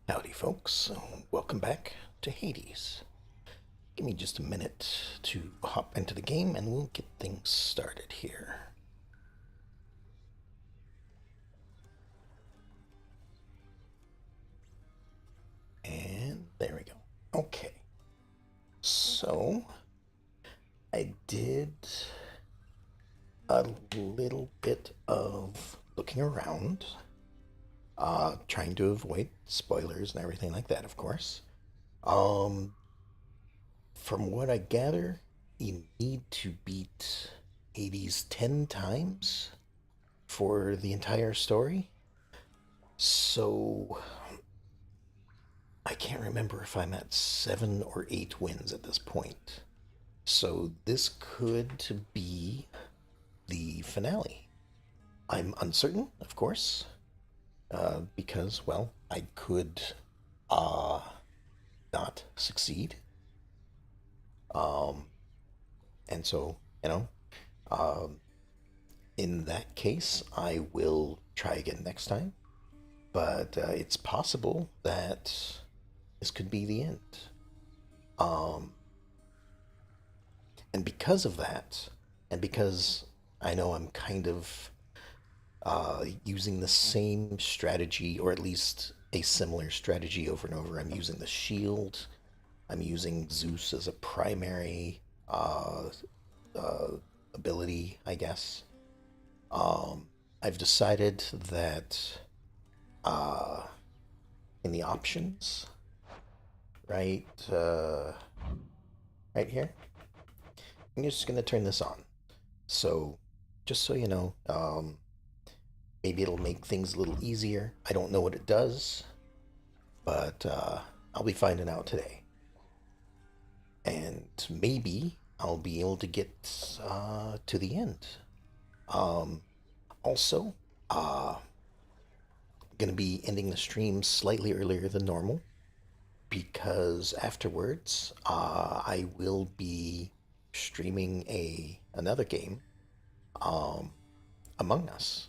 Howdy, folks. Welcome back to Hades. Give me just a minute to hop into the game and we'll get things started here. And there we go. Okay. So, I did a little bit of looking around, trying to avoid spoilers and everything like that, of course. Um, from what I gather, you need to beat Hades 10 times for the entire story. So I can't remember if I'm at 7 or 8 wins at this point. So this could be the finale. I'm uncertain, of course, because, well, I could uh, not succeed. Um, and so, you know, um, in that case, I will try again next time. But it's possible that this could be the end. Um, and because of that, and because I know I'm kind of using the same strategy, or at least a similar strategy over and over, I'm using the shield. I'm using Zeus as a primary uh, ability, I guess. Um, I've decided that uh, in the options, right, right here, I'm just gonna turn this on. So, just so you know, maybe it'll make things a little easier. I don't know what it does, but I'll be finding out today. And maybe I'll be able to get to the end. Um, Also, I'm going to be ending the stream slightly earlier than normal because afterwards I will be streaming another game, um, Among Us.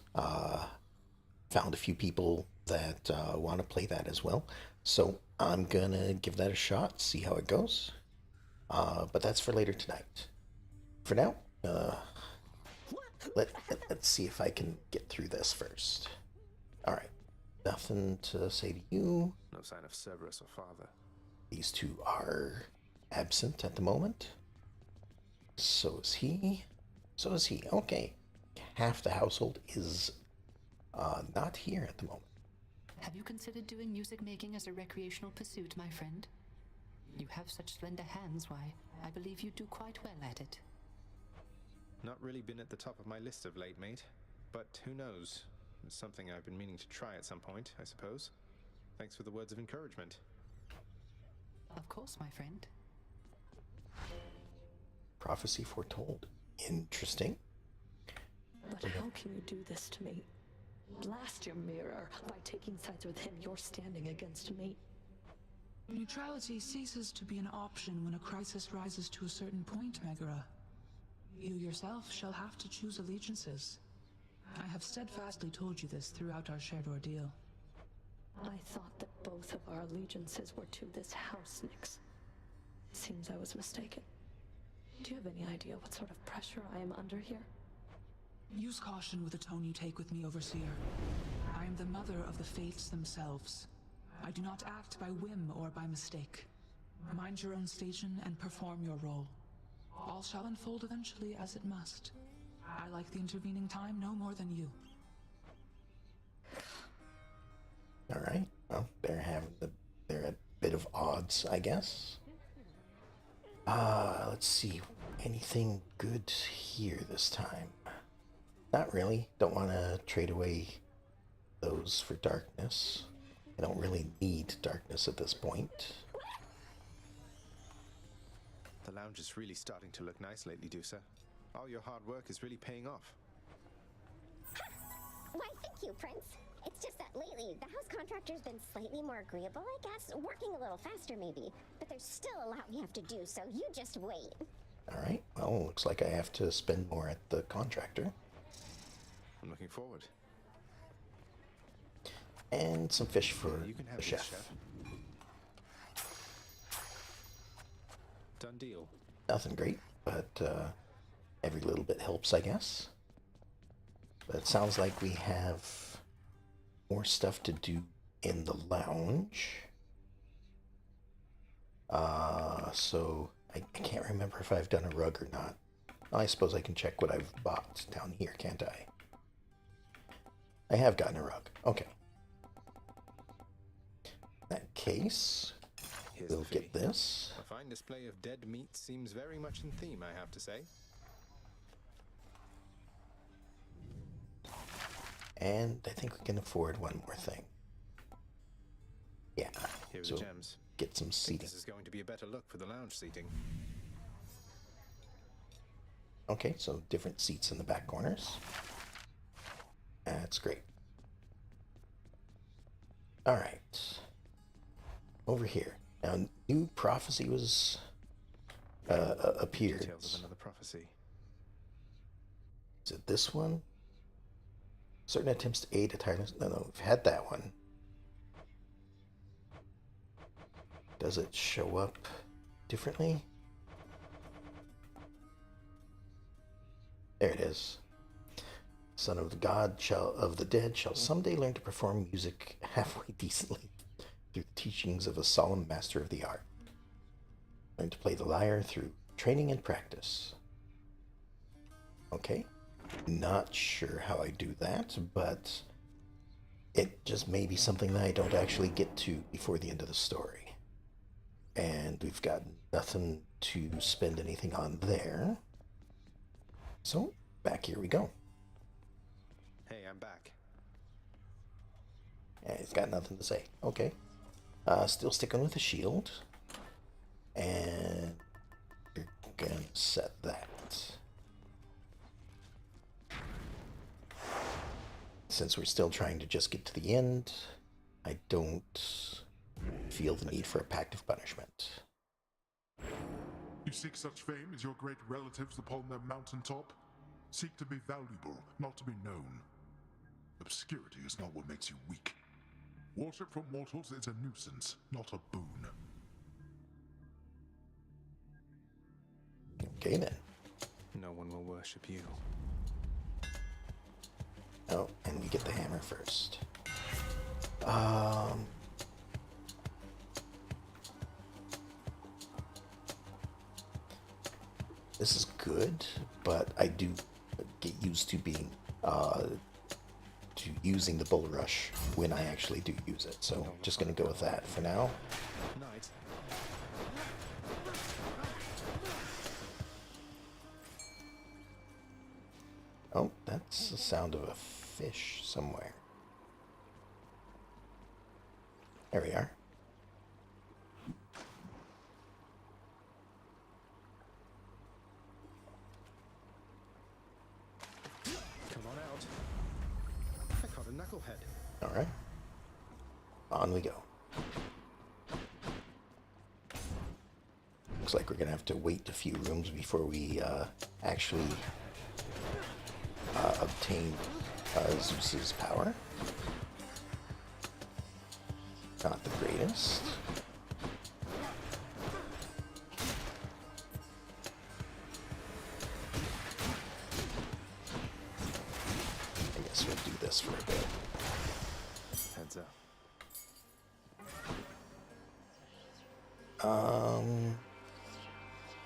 Found a few people that want to play that as well. So I'm gonna give that a shot, see how it goes. But that's for later tonight. For now, let's see if I can get through this first. All right, nothing to say to you. No sign of Cerberus or father. These two are absent at the moment. So is he. So is he. Okay, half the household is not here at the moment. Have you considered doing music making as a recreational pursuit, my friend? You have such slender hands, why, I believe you do quite well at it. Not really been at the top of my list of late, mate. But who knows? It's something I've been meaning to try at some point, I suppose. Thanks for the words of encouragement. Of course, my friend. Prophecy foretold. Interesting. But how can you do this to me? Blast your mirror. By taking sides with him, you're standing against me. Neutrality ceases to be an option when a crisis rises to a certain point, Megara. You yourself shall have to choose allegiances. I have steadfastly told you this throughout our shared ordeal. I thought that both of our allegiances were to this house, Nyx. Seems I was mistaken. Do you have any idea what sort of pressure I am under here? Use caution with the tone you take with me, Overseer. I am the mother of the fates themselves. I do not act by whim or by mistake. Mind your own station and perform your role. All shall unfold eventually as it must. I like the intervening time no more than you. All right. Well, they're at a bit of odds, I guess. Let's see. Anything good here this time? Not really. Don't want to trade away those for darkness. I don't really need darkness at this point. The lounge is really starting to look nice lately, Dusa. All your hard work is really paying off. Why, thank you, Prince. It's just that lately, the house contractor's been slightly more agreeable, I guess. Working a little faster, maybe. But there's still a lot we have to do, so you just wait. All right. Well, looks like I have to spend more at the contractor. I'm looking forward. And some fish for You can have the this, chef. Done deal. Nothing great, but every little bit helps, I guess. But it sounds like we have more stuff to do in the lounge. So I can't remember if I've done a rug or not. I suppose I can check what I've bought down here, can't I? I have gotten a rug. Okay. In that case, Here's we'll the fee. get this. A fine display of dead meat seems very much in theme, I have to say. And I think we can afford one more thing. Yeah. Here are So the gems. get some I think seating. this is going to be a better look for the lounge seating. Okay, so different seats in the back corners. That's great. All right. Over here. Now, new prophecy was appeared. Details of another prophecy. Is it this one? Certain attempts to aid a tireless... No, we've had that one. Does it show up differently? There it is. Son of the God of the dead shall someday learn to perform music halfway decently through the teachings of a solemn master of the art. Learn to play the lyre through training and practice. Okay. Not sure how I do that, but it just may be something that I don't actually get to before the end of the story. And we've got nothing to spend anything on there. So, back here we go. Hey, I'm back. And it's got nothing to say. Okay. Still sticking with the shield. And you're gonna set that. Since we're still trying to just get to the end, I don't feel the need for a pact of punishment. You seek such fame as your great relatives upon their mountaintop? Seek to be valuable, not to be known. Obscurity is not what makes you weak. Worship from mortals is a nuisance, not a boon. Okay then. No one will worship you. Oh, and we get the hammer first. This is good, but I do get used to being to using the bull rush when I actually do use it. So just gonna go with that for now. Night. Oh, that's the sound of a fish somewhere. There we are. Come on out. I caught a knucklehead. All right. On we go. Looks like we're gonna have to wait a few rooms before we actually obtain Zeus's power. Not the greatest. I guess we'll do this for a bit. Heads up.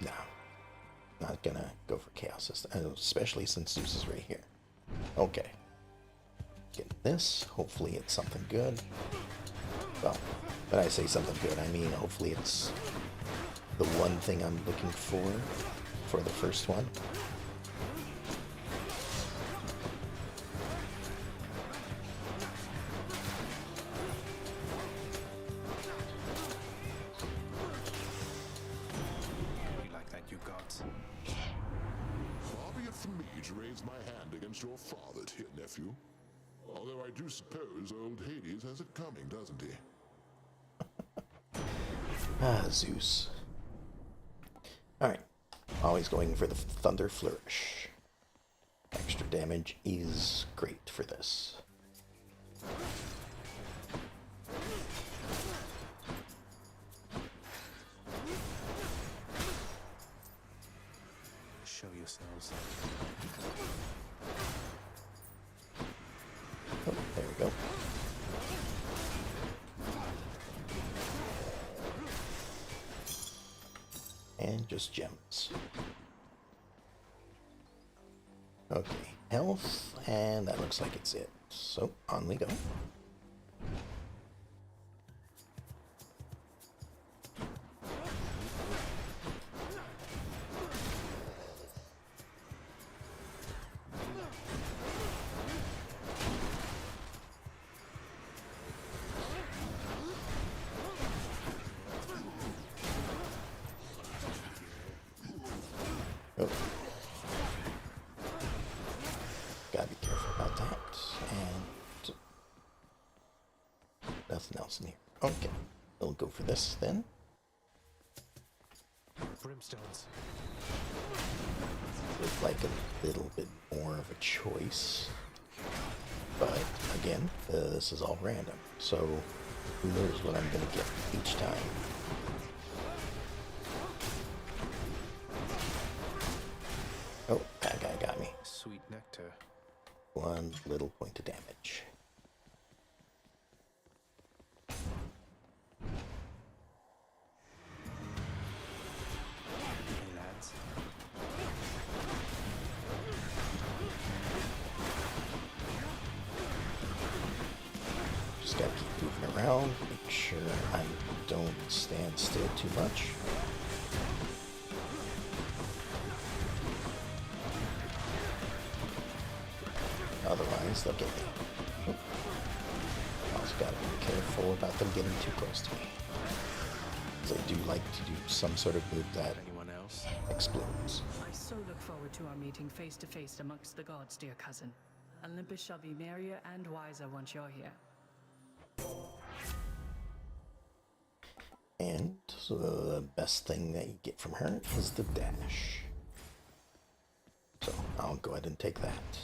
No. Not gonna go for chaos system, especially since Zeus is right here. Okay. Get this. Hopefully it's something good. Well, when I say something good, I mean hopefully it's the one thing I'm looking for the first one. You like that, you gods? Far be it from me to raise my hand against your father, dear nephew. Although I do suppose old Hades has it coming, doesn't he? Zeus. Alright. Always going for the Thunder Flourish. Extra damage is great for this. yourselves. Oh, there we go. And just gems. Okay, health, and that looks like it's it. So, on we go. Oh. Gotta be careful about that. And nothing else in here. Okay, we'll go for this then. Brimstones. With like a little bit more of a choice. But again, this is all random. So who knows what I'm gonna get each time. Oh, that guy got me. Sweet nectar. One little point of damage. Hey lads. Just gotta keep moving around, make sure I don't stand still too much. Otherwise, they'll get me. Oop. Also gotta be careful about them getting too close to me. Because I do like to do some sort of move that Anyone else? explodes. I so look forward to our meeting face to face amongst the gods, dear cousin. Olympus shall be merrier and wiser once you're here. And the best thing that you get from her is the dash. So I'll go ahead and take that.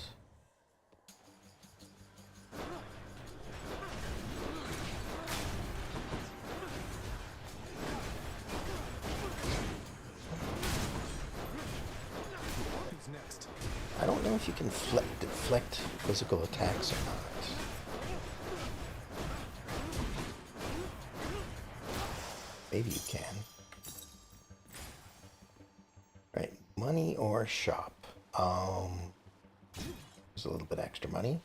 Who's next? I don't know if you can deflect physical attacks or not. Maybe you can. Right, money or shop. There's a little bit extra money.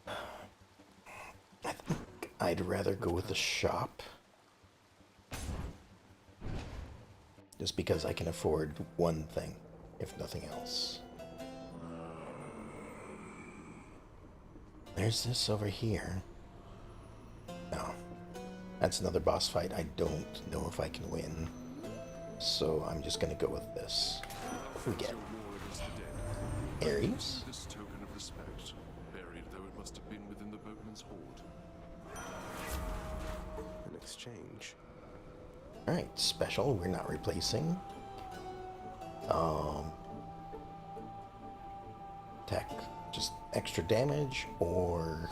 I think I'd rather go with the shop. Just because I can afford one thing, if nothing else. There's this over here. No. That's another boss fight I don't know if I can win. So I'm just gonna go with this. What do we get? Ares? This token of respect, buried though it must have been within the boatman's hoard. An exchange. Alright, special, we're not replacing. Attack, just extra damage or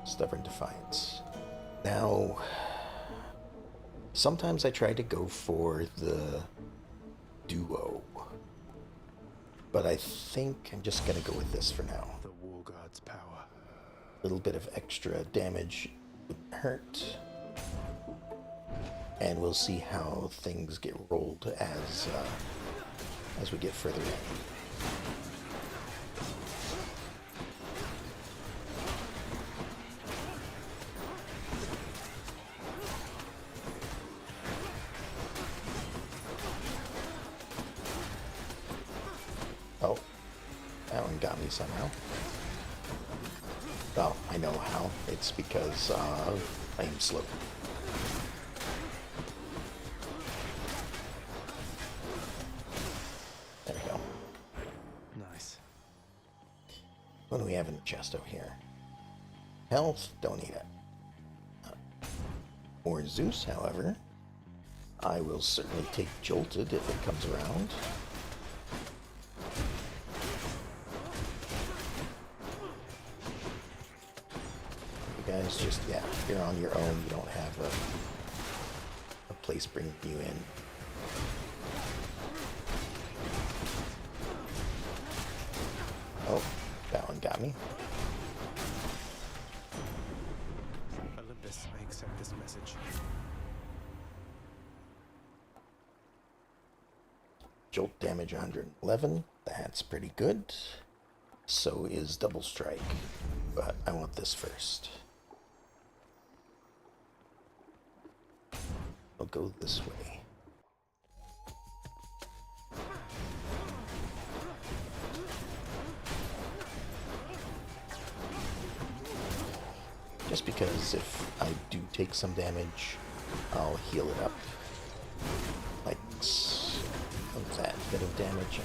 stubborn defiance. Now, sometimes I try to go for the duo, but I think I'm just gonna go with this for now. The War God's power. A little bit of extra damage wouldn't hurt. And we'll see how things get rolled as we get further in. Oh, that one got me somehow. Oh, I know how. It's because I am slow. There we go. Nice. What do we have in the chest over here? Health, don't need it. Or Zeus, however. I will certainly take Jolted if it comes around. You guys just, yeah, you're on your own. You don't have a place bringing you in. Oh, that one got me. Olympus, I accept this message. Jolt damage 111. That's pretty good. So is double strike. But I want this first. I'll go this way. Just because if I do take some damage, I'll heal it up. Like, that bit of damage.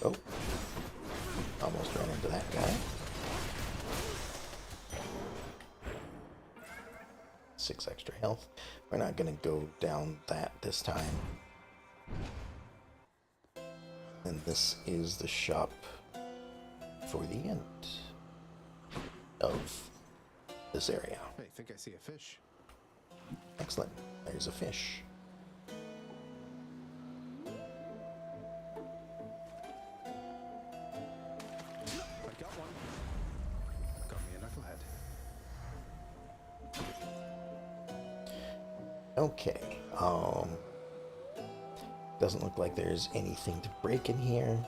Oh. Almost ran into that guy. 6 extra health. We're not gonna go down that this time. And this is the shop for the end of this area. Hey, think I see a fish. Excellent. There's a fish. I got one. Got me a knucklehead. Okay. Doesn't look like there's anything to break in here.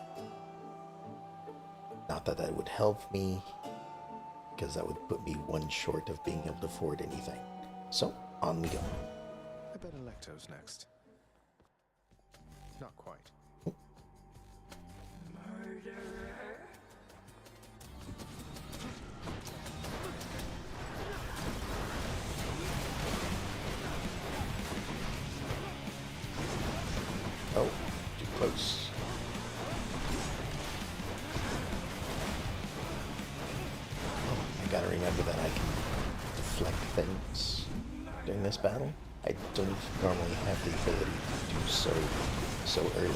Not that that would help me, because that would put me one short of being able to afford anything. So, on we go. I bet Electo's next. Not quite. Oh, too close. Oh, I gotta remember that I can deflect things during this battle. I don't normally have the ability to do so early.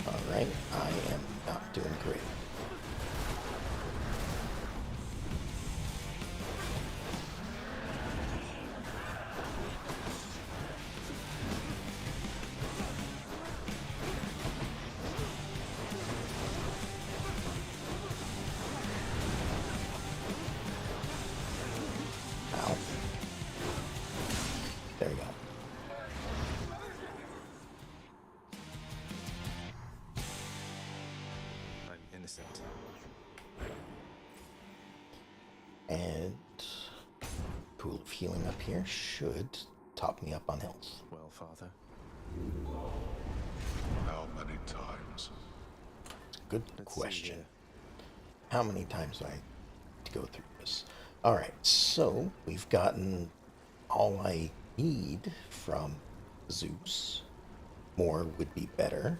Alright, I am not doing great. Ow. There we go. I'm innocent. And pool of healing up here should top me up on health. Well, Father. How many times? Good Let's see question. here. How many times do I have to go through this? Alright, so we've gotten all I need from Zeus. More would be better,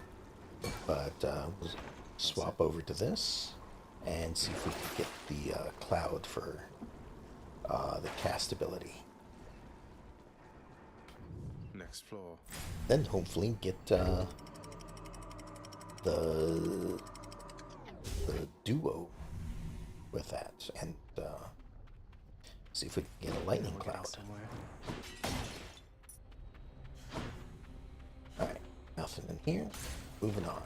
but we'll swap over to this and see if we can get the cloud for the cast ability. Next floor. Then hopefully get the duo with that, and see if we can get a lightning We're getting cloud. somewhere. Alright, nothing in here. Moving on.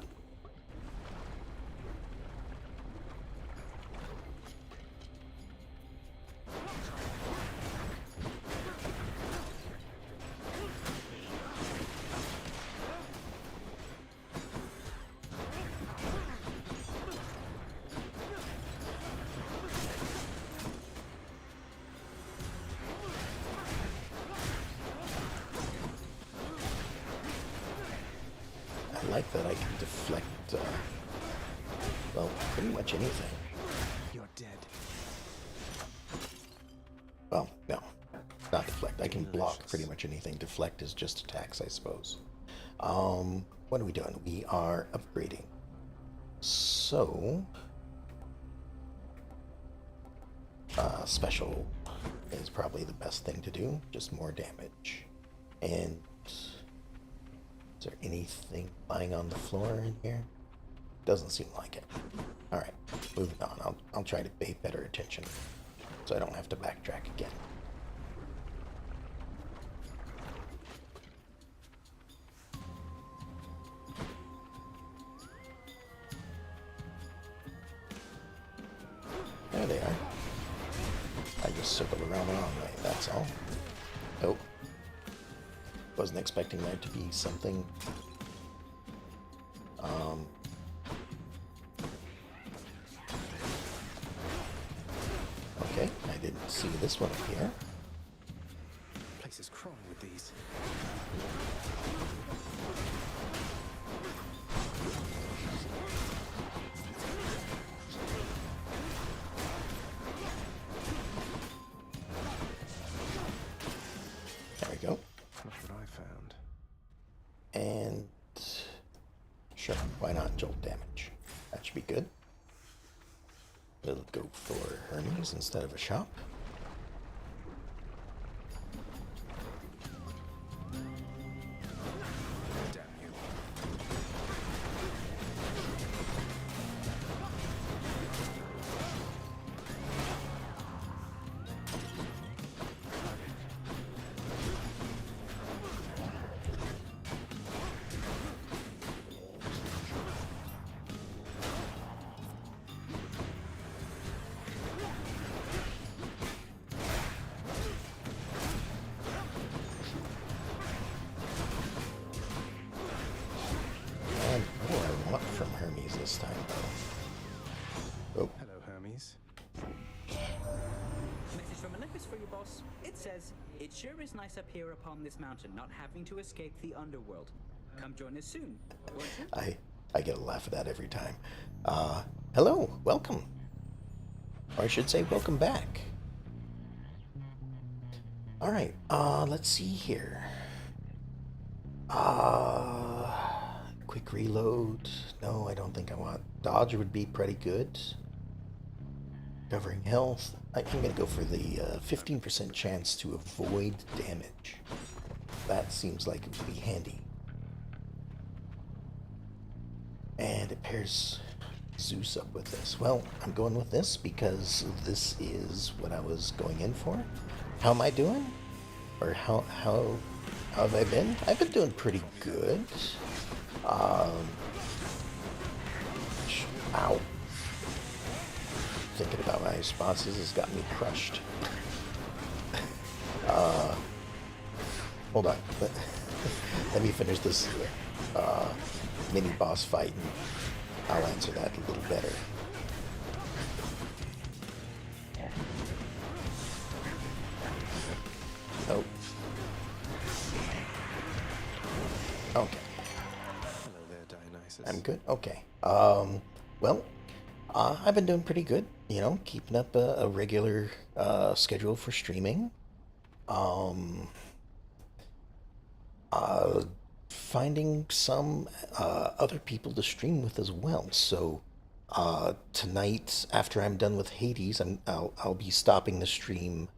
I like that I can deflect, well, pretty much anything. You're dead. Well, no, not deflect. I can block pretty much anything. Deflect is just attacks, I suppose. What are we doing? We are upgrading. So, special is probably the best thing to do. Just more damage. And is there anything lying on the floor in here? Doesn't seem like it. Alright, moving on. I'll try to pay better attention so I don't have to backtrack again. There they are. I just circled around the wrong way, that's all. Oh. Wasn't expecting there to be something. Okay, I didn't see this one up here. Place is crawling with these. There we go. Not what I found. And sure, why not jolt damage? That should be good. We'll go for Hermes instead of a shop. Damn you. And what do I want from Hermes this time, though? Oh, Hello, Hermes. Message from Olympus for you, boss. It says, it sure is nice up here upon this mountain, not having to escape the underworld. Come join us soon, won't you? I get a laugh at that every time. Hello, welcome. Or I should say welcome back. Alright, let's see here. Quick reload. No, I don't think I want. Dodge would be pretty good. Covering health. I'm going to go for the 15% chance to avoid damage. That seems like it would be handy. And it pairs Zeus up with this. Well, I'm going with this because this is what I was going in for. How am I doing? Or how have I been? I've been doing pretty good. Ow. Thinking about my responses has got me crushed. Hold on. Let me finish this mini boss fight and I'll answer that a little better. Nope. Okay. Hello there, Dionysus. I'm good? Okay. Well, I've been doing pretty good, you know, keeping up a regular schedule for streaming. Finding some other people to stream with as well. So tonight, after I'm done with Hades, I'll be stopping the stream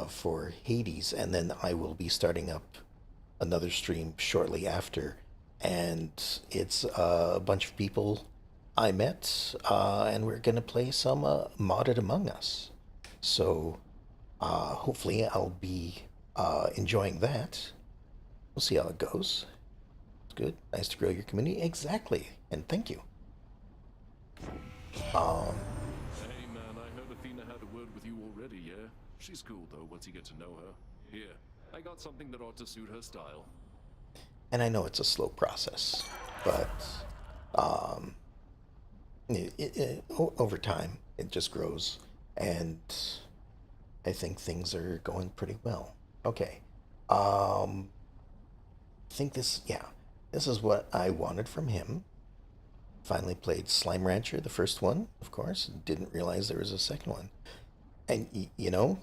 for Hades, and then I will be starting up another stream shortly after. And it's a bunch of people I met, and we're gonna play some Modded Among Us. So hopefully I'll be enjoying that. We'll see how it goes. It's good. Nice to grow your community. Exactly. And thank you. Hey man, I heard Athena had a word with you already, yeah? She's cool though, once you get to know her. Here, I got something that ought to suit her style. And I know it's a slow process, but over time it just grows, and I think things are going pretty well. Okay. I think this is what I wanted from him. Finally played Slime Rancher, the first one, of course. Didn't realize there was a second one. And, you know,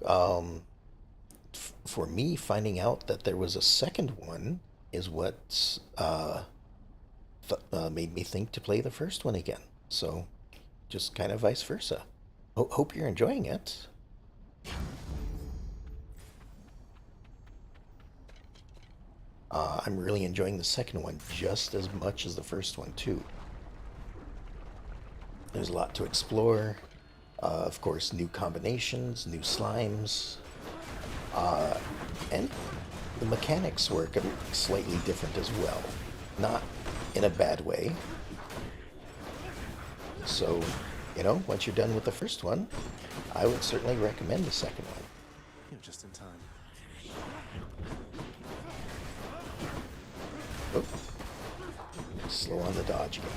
for me, finding out that there was a second one is what made me think to play the first one again. So, just kind of vice versa. Hope you're enjoying it. I'm really enjoying the second one just as much as the first one, too. There's a lot to explore. Of course, new combinations, new slimes, and the mechanics work slightly different as well. Not in a bad way. So, you know, once you're done with the first one, I would certainly recommend the second one. You're just in time. Oh. Slow on the dodge again.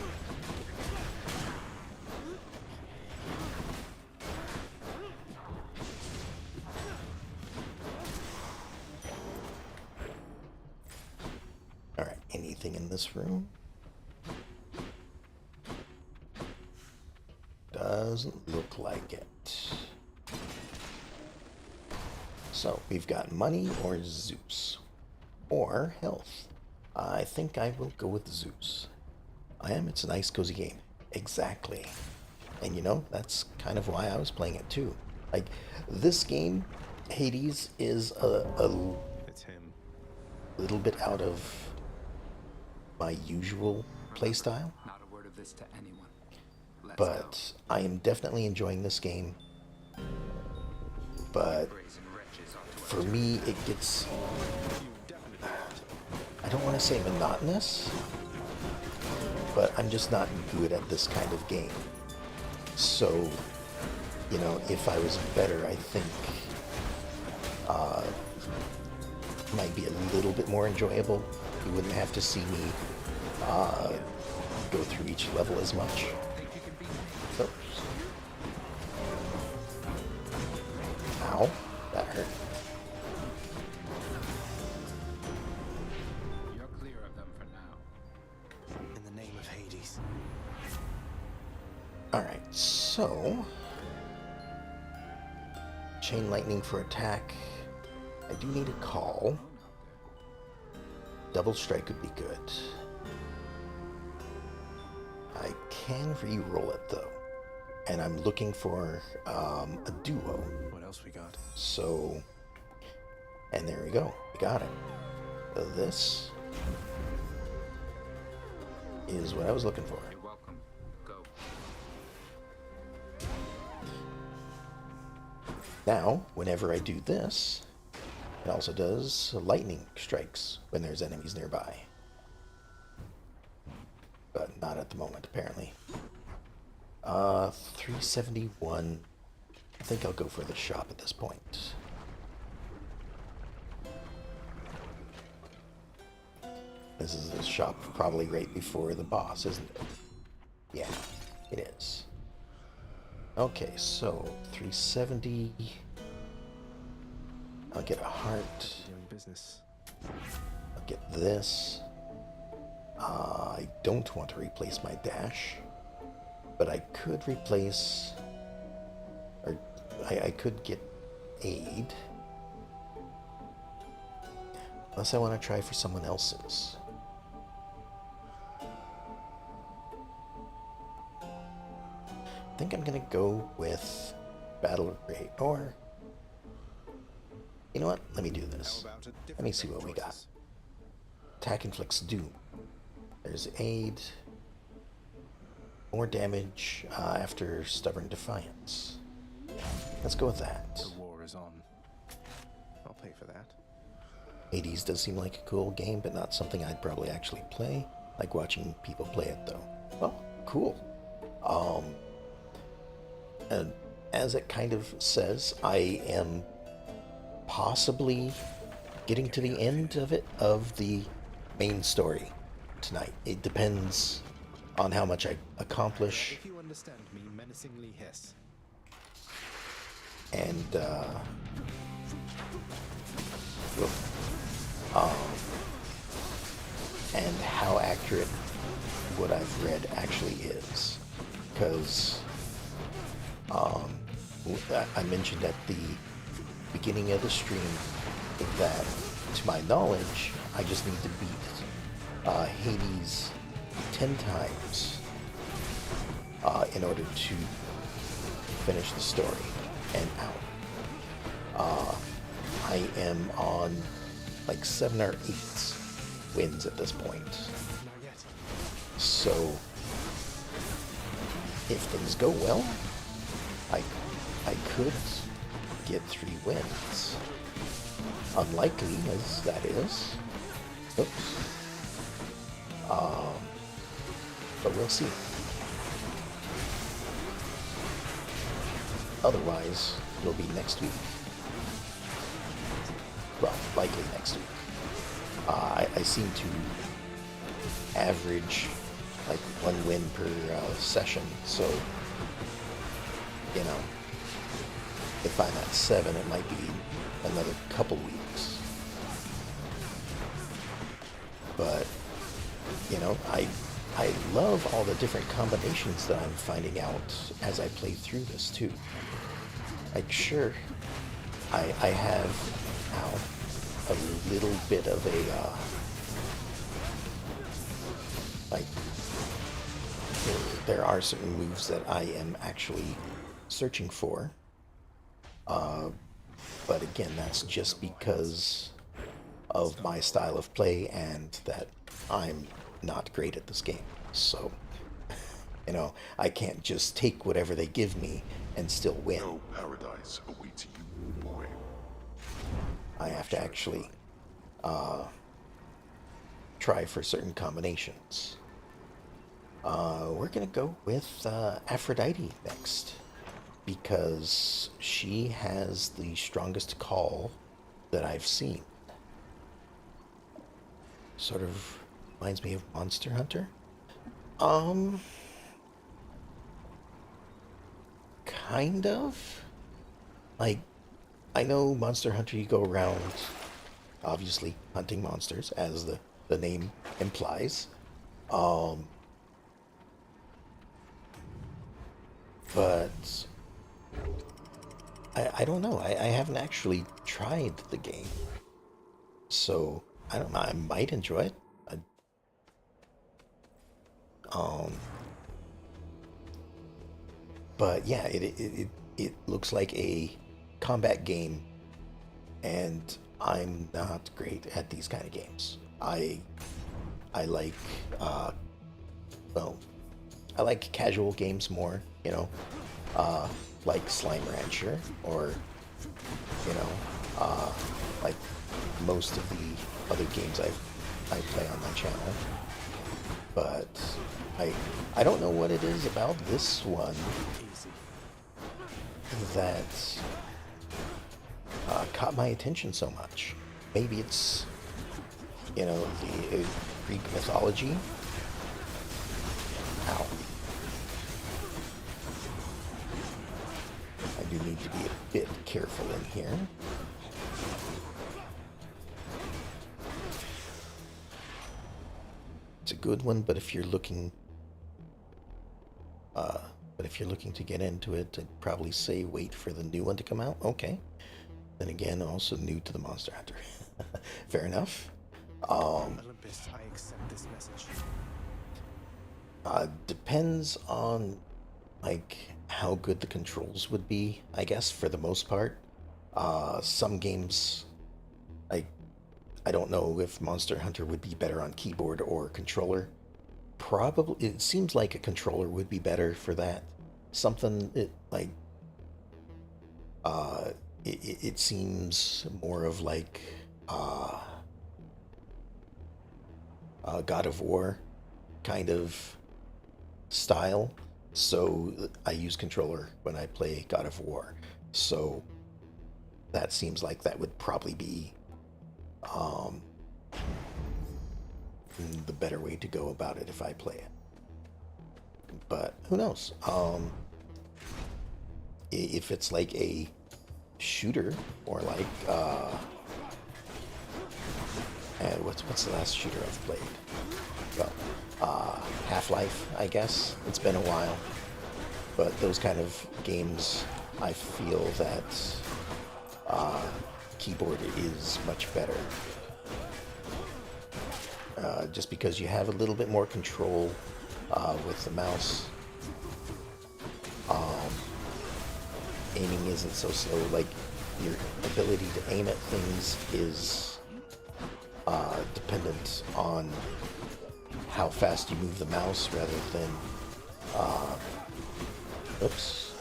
Alright, anything in this room? Doesn't look like it. So, we've got money or Zeus. Or health. I think I will go with Zeus. It's a nice cozy game. Exactly. And you know, that's kind of why I was playing it too. Like, this game, Hades, is It's him. little bit out of my usual playstyle. Not a word of this to anyone. Let's But I am definitely enjoying this game. But for me, it gets, I don't want to say monotonous, but I'm just not good at this kind of game. So, you know, if I was better, I think it might be a little bit more enjoyable. You wouldn't have to see me go through each level as much. So, ow, that hurt. You're clear of them for now. In the name of Hades. Alright, so chain lightning for attack. I do need a call. Double strike would be good. I can re-roll it though. And I'm looking for a duo. What else we got? So, and there we go. We got it. So this is what I was looking for. You're welcome. Go. Now, whenever I do this, it also does lightning strikes when there's enemies nearby. But not at the moment, apparently. 371. I think I'll go for the shop at this point. This is the shop probably right before the boss, isn't it? Yeah, it is. Okay, so 370. I'll get a heart. Doing business. I'll get this. I don't want to replace my dash, but I could replace, or I could get aid. Unless I want to try for someone else's. I think I'm gonna go with Battle Rate, or you know what? Let me do this. Let me see what we got. Attack inflicts doom. There's aid. More damage after stubborn defiance. Let's go with that. The war is on. I'll pay for that. Hades does seem like a cool game, but not something I'd probably actually play. Like watching people play it though. Well, cool. And as it kind of says, I am possibly getting to the end of it, of the main story tonight. It depends on how much I accomplish. If you understand me, menacingly hiss. And and how accurate what I've read actually is, because I mentioned at the beginning of the stream that, to my knowledge, I just need to beat Hades 10 times in order to finish the story and out. I am on like 7 or 8 wins at this point. Not yet. So, if things go well, I could get 3 wins. Unlikely as that is. Oops. But we'll see. Otherwise, it'll be next week. Well, likely next week. I seem to average like 1 win per session, so, you know, if I'm at 7, it might be another couple weeks. But, you know, I love all the different combinations that I'm finding out as I play through this too. Like, sure, I have now a little bit of a like, there are certain moves that I am actually searching for, but again, that's just because of my style of play and that I'm not great at this game. So, you know, I can't just take whatever they give me and still win. No paradise awaits you, boy. I have to actually try for certain combinations. We're gonna go with Aphrodite next, because she has the strongest call that I've seen. Sort of reminds me of Monster Hunter. Kind of. Like, I know Monster Hunter, you go around, obviously, hunting monsters, as the name implies. But I don't know. I haven't actually tried the game. So, I don't know. I might enjoy it. But yeah, it looks like a combat game, and I'm not great at these kind of games. I like I like casual games more, you know, like Slime Rancher, or, you know, like most of the other games I play on my channel. But I don't know what it is about this one that caught my attention so much. Maybe it's, you know, the Greek mythology. Ow. I do need to be a bit careful in here. It's a good one, but if you're looking to get into it, I'd probably say wait for the new one to come out. Okay. Then again, also new to the Monster Hunter. Fair enough. Olympus, I accept this message. Depends on, like, how good the controls would be, I guess, for the most part. Some games, I don't know if Monster Hunter would be better on keyboard or controller. Probably, it seems like a controller would be better for that. It seems more of like God of War kind of style. So I use controller when I play God of War. So that seems like that would probably be the better way to go about it if I play it. But who knows? If it's like a shooter, or like what's the last shooter I've played? Well, Half-Life, I guess. It's been a while, but those kind of games, I feel that keyboard is much better. Just because you have a little bit more control with the mouse. Aiming isn't so slow. Like, your ability to aim at things is dependent on how fast you move the mouse, rather than Oops.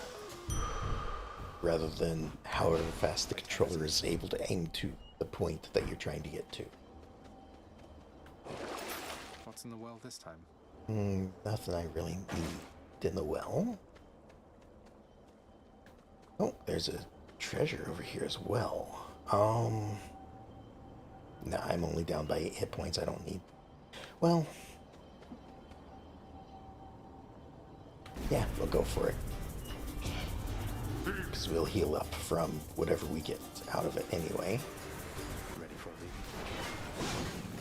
Rather than however fast the controller is able to aim to the point that you're trying to get to. What's in the well this time? Nothing I really need in the well. Oh, there's a treasure over here as well. Nah, I'm only down by 8 hit points. I don't need... Well... Yeah, we'll go for it. Because we'll heal up from whatever we get out of it anyway. Ready for me?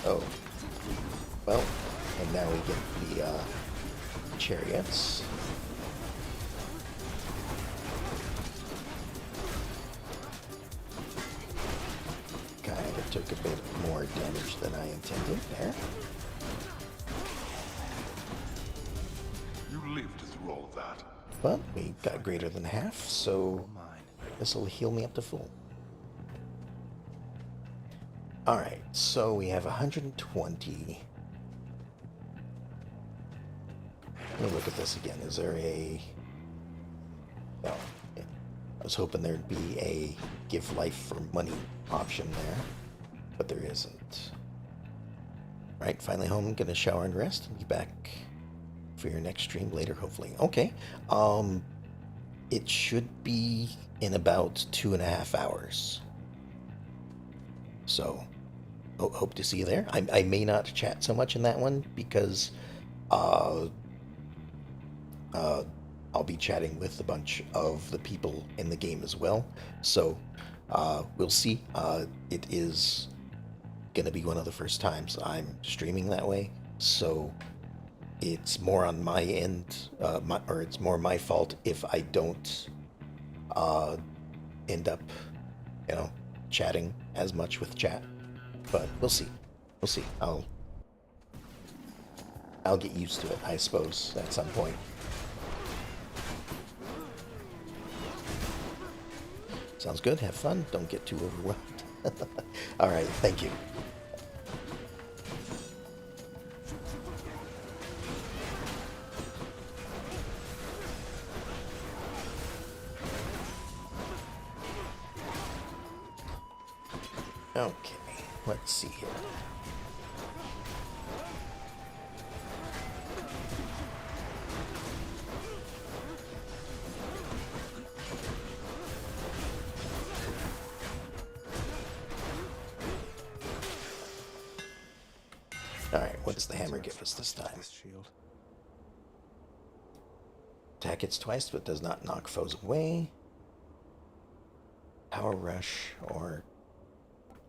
Oh. Well, and now we get the chariots. Kind of took a bit more damage than I intended there. You lived through all of that. But we got greater than half, so this will heal me up to full. Alright, so we have 120. Let me look at this again. Is there a... No. Yeah. I was hoping there'd be a give life for money option there, but there isn't. Right, finally home. Gonna shower and rest and be back for your next stream later, hopefully. Okay. It should be in about 2.5 hours. So, hope to see you there. I may not chat so much in that one because I'll be chatting with a bunch of the people in the game as well. So, we'll see. It is gonna be one of the first times I'm streaming that way. So, it's more on my end, or it's more my fault if I don't end up, chatting as much with chat. But we'll see. We'll see. I'll get used to it, I suppose, at some point. Sounds good. Have fun. Don't get too overwhelmed. All right. Thank you. Okay, let's see here. Alright, what does the hammer give us this time? This shield. Attack hits twice but does not knock foes away. Power rush or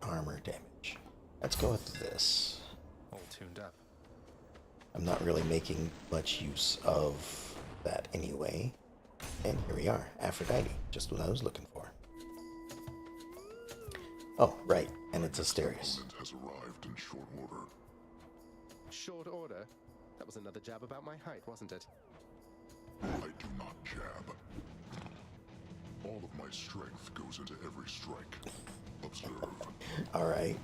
armor damage. Let's go with this. All tuned up. I'm not really making much use of that anyway. And here we are, Aphrodite, just what I was looking for. Oh, right, and it's Asterius. It has arrived in short order. Short order? That was another jab about my height, wasn't it? I do not jab. All of my strength goes into every strike. Observe. All right.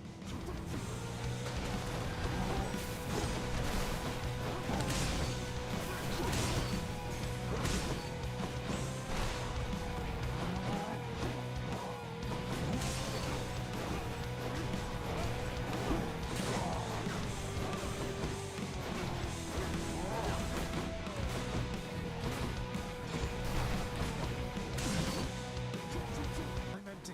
I'm empty.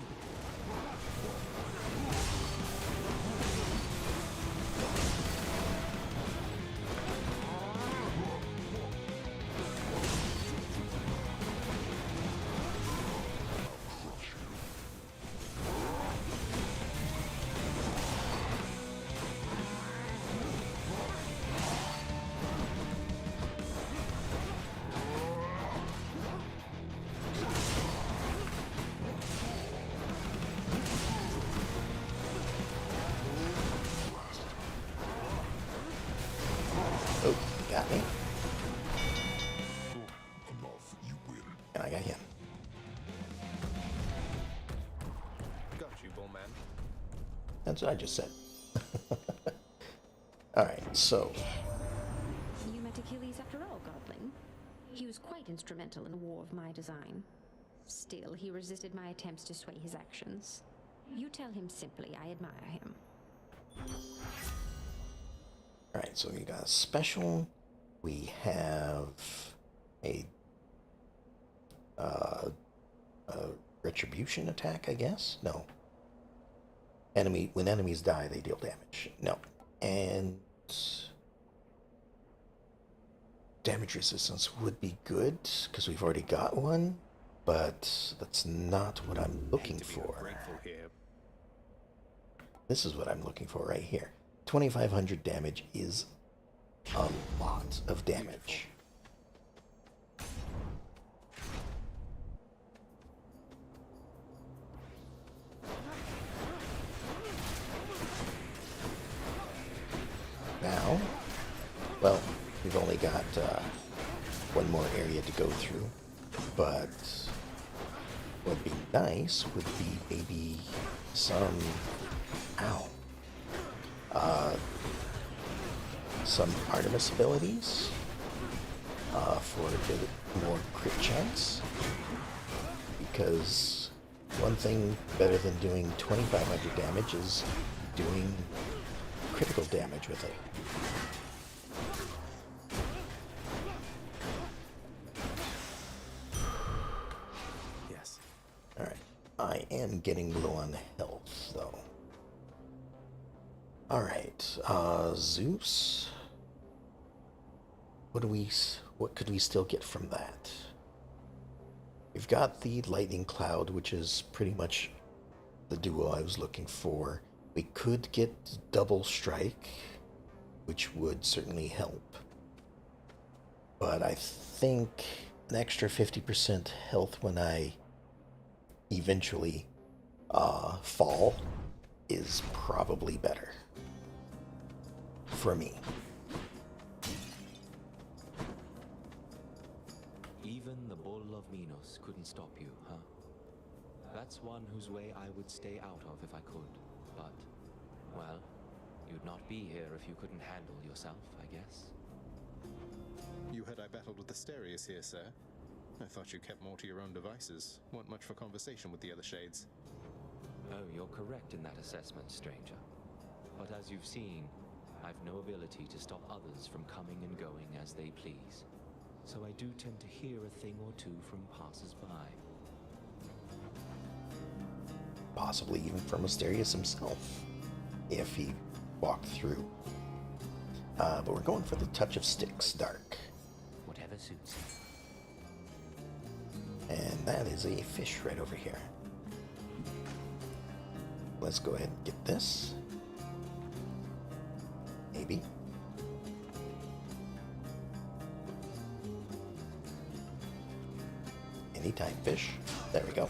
Oh, got me. Enough, you win. And I got him. Got you, bullman. That's what I just said. Alright, so You met Achilles after all, Godling. He was quite instrumental in the war of my design. Still, he resisted my attempts to sway his actions. You tell him simply I admire him. Alright, so we got a special. We have a retribution attack, I guess? No. When enemies die, they deal damage. No. And damage resistance would be good, because we've already got one, but that's not what I'm looking for. This is what I'm looking for right here. 2,500 damage is a lot of damage. Now, well, we've only got one more area to go through, but what would be nice would be maybe some, some Artemis abilities for a bit more crit chance, because one thing better than doing 2,500 damage is doing critical damage with it. Yes. Alright. I am getting low on health, though. Alright. Zeus. What could we still get from that? We've got the lightning cloud, which is pretty much the duo I was looking for. We could get double strike, which would certainly help. But I think an extra 50% health when I eventually fall is probably better for me. Even the Bull of Minos couldn't stop you, huh? That's one whose way I would stay out of if I could. But, well, you'd not be here if you couldn't handle yourself, I guess. You heard I battled with Asterius here, sir. I thought you kept more to your own devices. Weren't much for conversation with the other shades. Oh, you're correct in that assessment, stranger. But as you've seen, I've no ability to stop others from coming and going as they please. So I do tend to hear a thing or two from passers-by. Possibly even from Asterius himself, if he walked through. But we're going for the touch of Styx Dark. Whatever suits you. And that is a fish right over here. Let's go ahead and get this. Maybe. Anytime fish. There we go.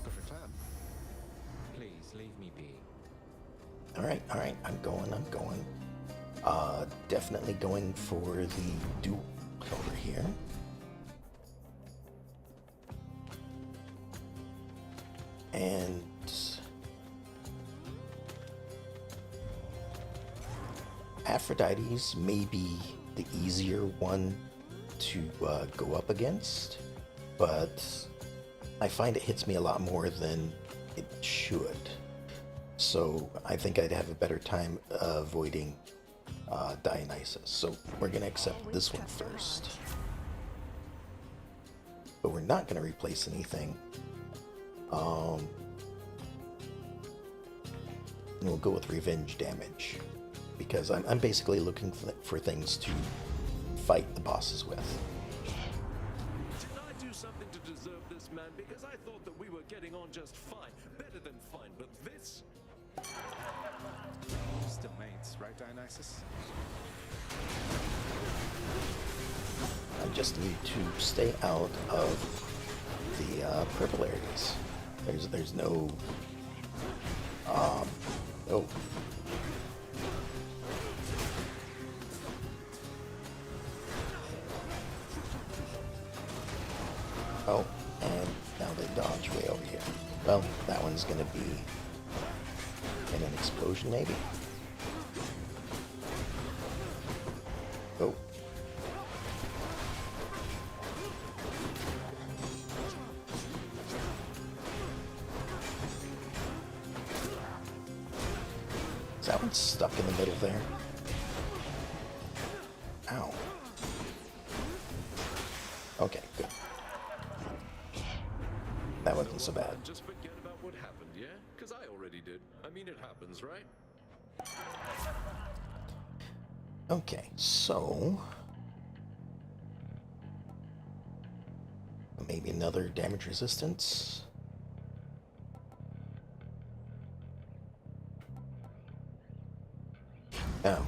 Perfect plan. Please, leave me be. Alright, I'm going. Definitely going for the duel over here. And Aphrodite's may be the easier one to go up against, but I find it hits me a lot more than it should. So I think I'd have a better time avoiding Dionysus. So we're going to accept this one first. But we're not going to replace anything. And we'll go with revenge damage, because I'm basically looking for things to fight the bosses with. Did I do something to deserve this, man? Because I thought that we were getting on just fine. Better than fine, but this? Still mates, right, Dionysus? I just need to stay out of the purple areas. There's no oh. Oh, and now they dodge way over here. Well, that one's gonna be in an explosion, maybe? Oh. It's stuck in the middle there. Ow. Okay, good. That wasn't so bad. Just forget about what happened, yeah? Because I already did. I mean, it happens, right? Okay, so maybe another damage resistance.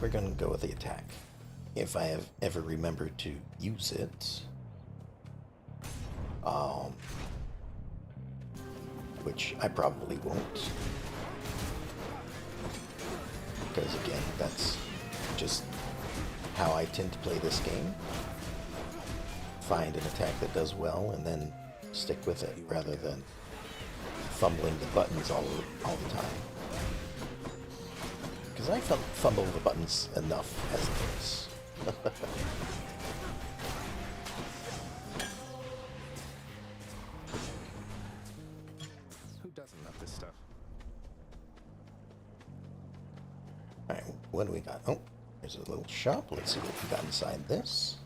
We're gonna go with the attack. If I have ever remembered to use it. Which I probably won't. Because again, that's just how I tend to play this game. Find an attack that does well and then stick with it rather than fumbling the buttons all the time. Because I fumble the buttons enough as it is. Who doesn't love this stuff? Alright, what do we got? Oh, there's a little shop. Let's see what we got inside this.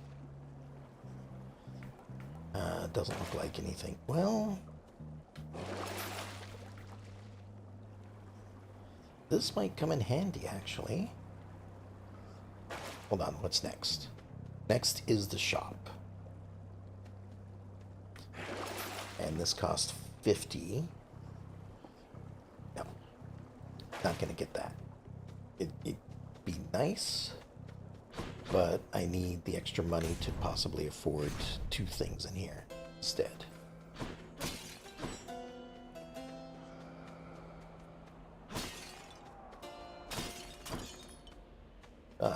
Doesn't look like anything. Well, this might come in handy, actually. Hold on, what's next? Next is the shop. And this costs 50. No, not gonna get that. It'd be nice, but I need the extra money to possibly afford 2 things in here instead.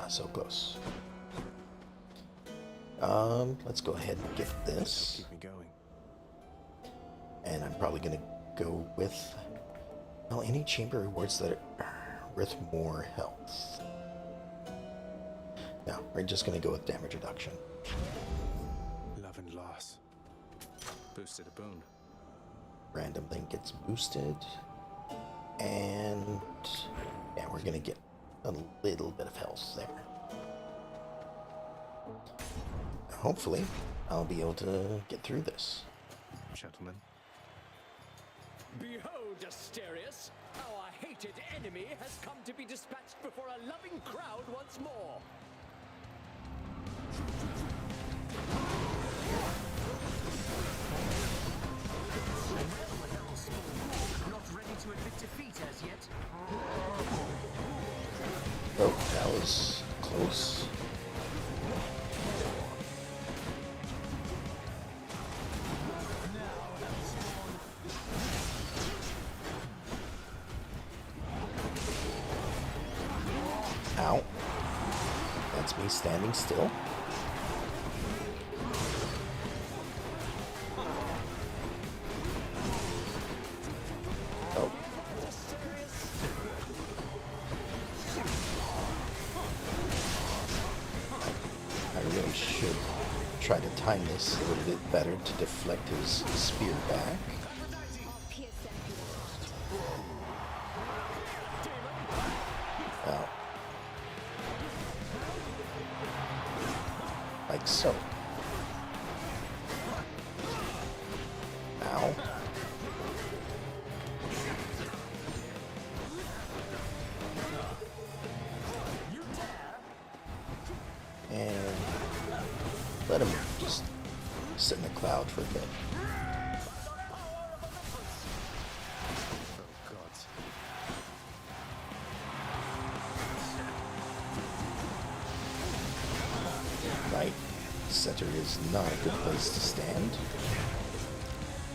So close. Let's go ahead and get this. Keep me going. And I'm probably gonna go with, well, any chamber rewards that are worth more health. No, we're just gonna go with damage reduction. Love and loss. Boosted a boon. Random thing gets boosted. And yeah, we're gonna get a little bit of health there. Hopefully, I'll be able to get through this. Gentlemen. Behold, Asterius! Our hated enemy has come to be dispatched before a loving crowd once more. Not ready to admit defeat as yet. Oh, that was close. Ow. That's me standing still. Oh. I really should try to time this a little bit better to deflect his spear back. Oh. Like so. Ow. And let him just sit in the cloud for a bit. Right. Center is not a good place to stand.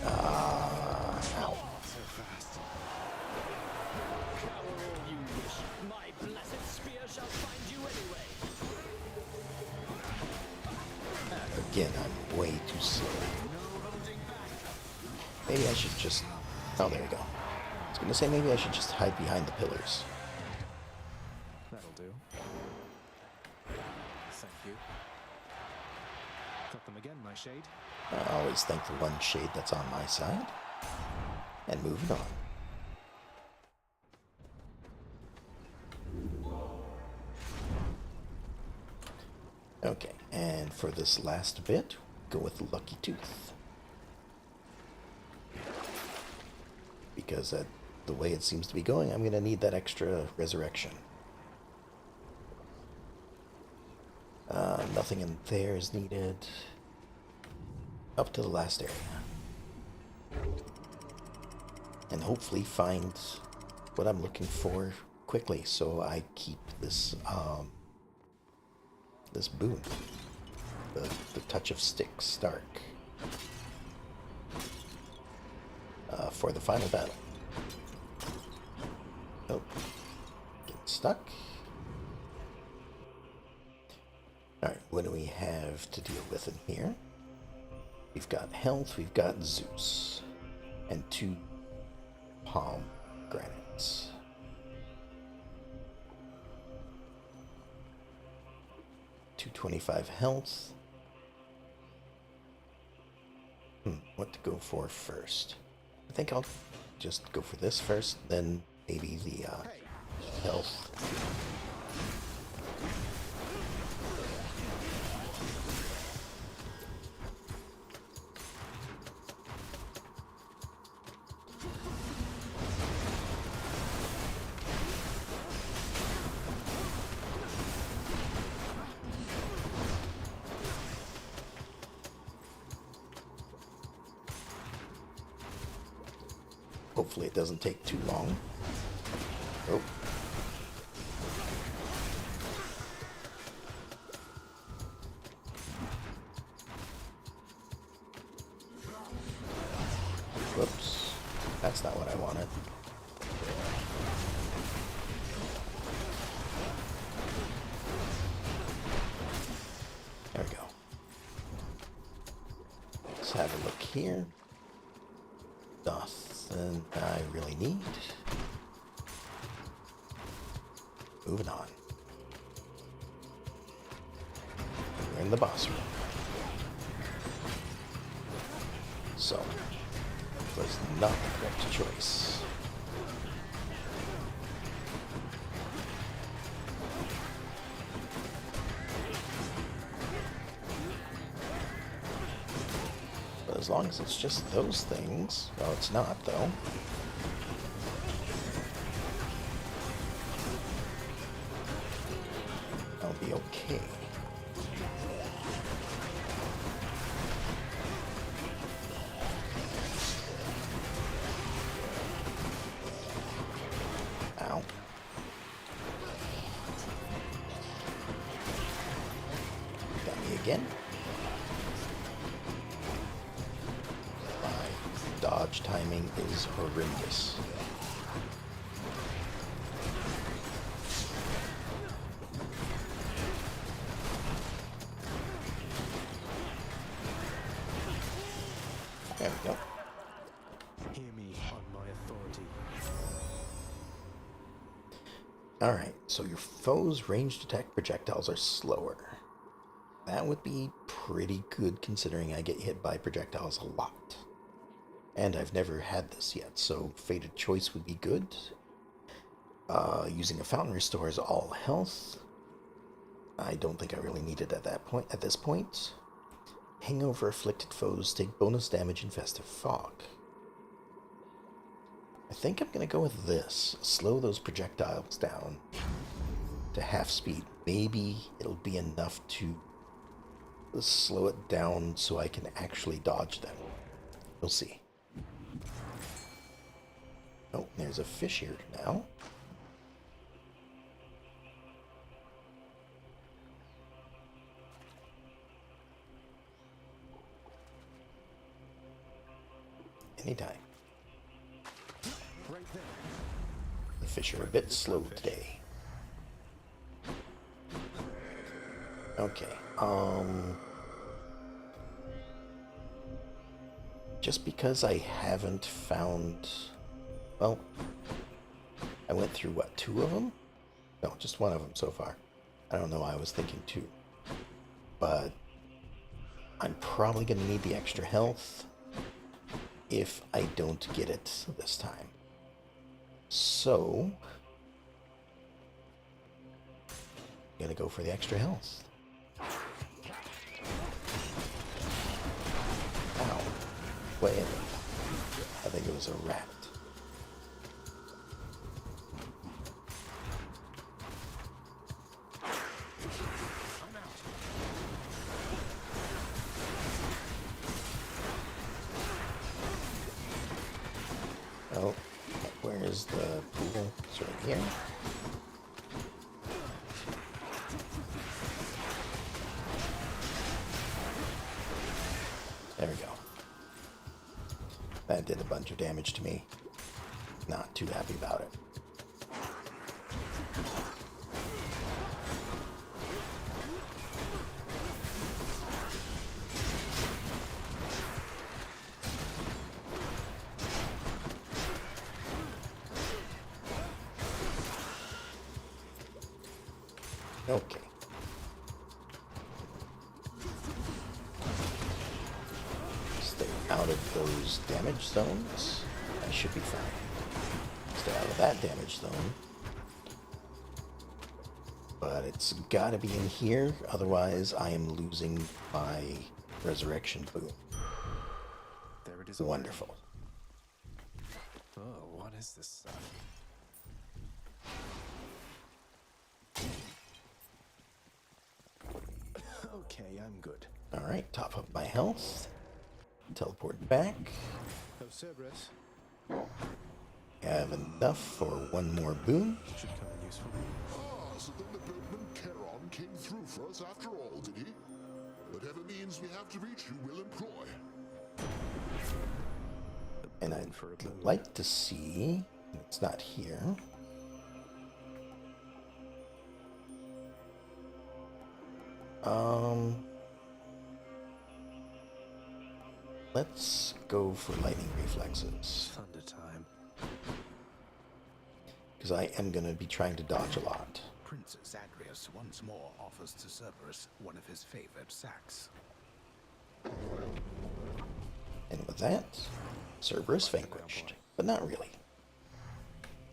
Ow. So fast. Cower all you wish. My blessed spear shall find you anyway. Again, I'm way too slow. Maybe I should just... Oh, there we go. I was gonna say maybe I should just hide behind the pillars. That'll do. Thank you. Got them again, my shade. I always thank the one shade that's on my side. And moving on. And for this last bit, go with Lucky Tooth. Because the way it seems to be going, I'm going to need that extra resurrection. Nothing in there is needed. Up to the last area. And hopefully find what I'm looking for quickly, so I keep this this boon. The Touch of Styx Stark. For the final battle. Oh. Get stuck. Alright, what do we have to deal with in here? We've got health, we've got Zeus. And 2 pomegranates. $225 health. What to go for first? I think I'll just go for this first, then maybe the health. Hopefully it doesn't take too long. Oh. Whoops. That's not what I wanted. There we go. Let's have a look here. Nothing I really need. Moving on. We're in the boss room. So, it was not the correct choice. But as long as it's just those things, well, it's not, though. I'll be okay. Ow. Got me again. My dodge timing is horrendous. There we go. Hear me on my authority. Alright, so your foe's ranged attack projectiles are slower. That would be pretty good considering I get hit by projectiles a lot. And I've never had this yet, so Fated Choice would be good. Using a fountain restores all health. I don't think I really need it at this point. Hangover afflicted foes take bonus damage in Festive Fog. I think I'm going to go with this. Slow those projectiles down to half speed. Maybe it'll be enough to slow it down so I can actually dodge them. We'll see. Oh, there's a fish here now. Anytime. Right there. The fish are a bit slow today. Okay, just because I haven't found... Well, I went through, what, 2 of them? No, just 1 of them so far. I don't know why I was thinking 2. But I'm probably going to need the extra health if I don't get it this time. So, I'm gonna go for the extra health. Wait, I think it was a rat. Oh, where is the pool? It's right here. There we go. That did a bunch of damage to me. Not too happy about it. Okay. Stay out of those damage zones. I should be fine. Stay out of that damage zone. But it's gotta be in here, otherwise I am losing my resurrection boon. There it is. Wonderful. Oh, what is this stuff? Okay, I'm good. Alright, top up my health. Teleport back. Oh, Cerberus. Have enough for one more boon. Should come in useful. Ah, so then the boatman Charon came through for us after all, did he? Whatever means we have to reach you, we'll employ. And I'd like to see... It's not here. Let's go for lightning reflexes. Thunder time. Because I am going to be trying to dodge a lot. Princess Adrius once more offers to Cerberus one of his favorite sacks. And with that, Cerberus vanquished. But not really.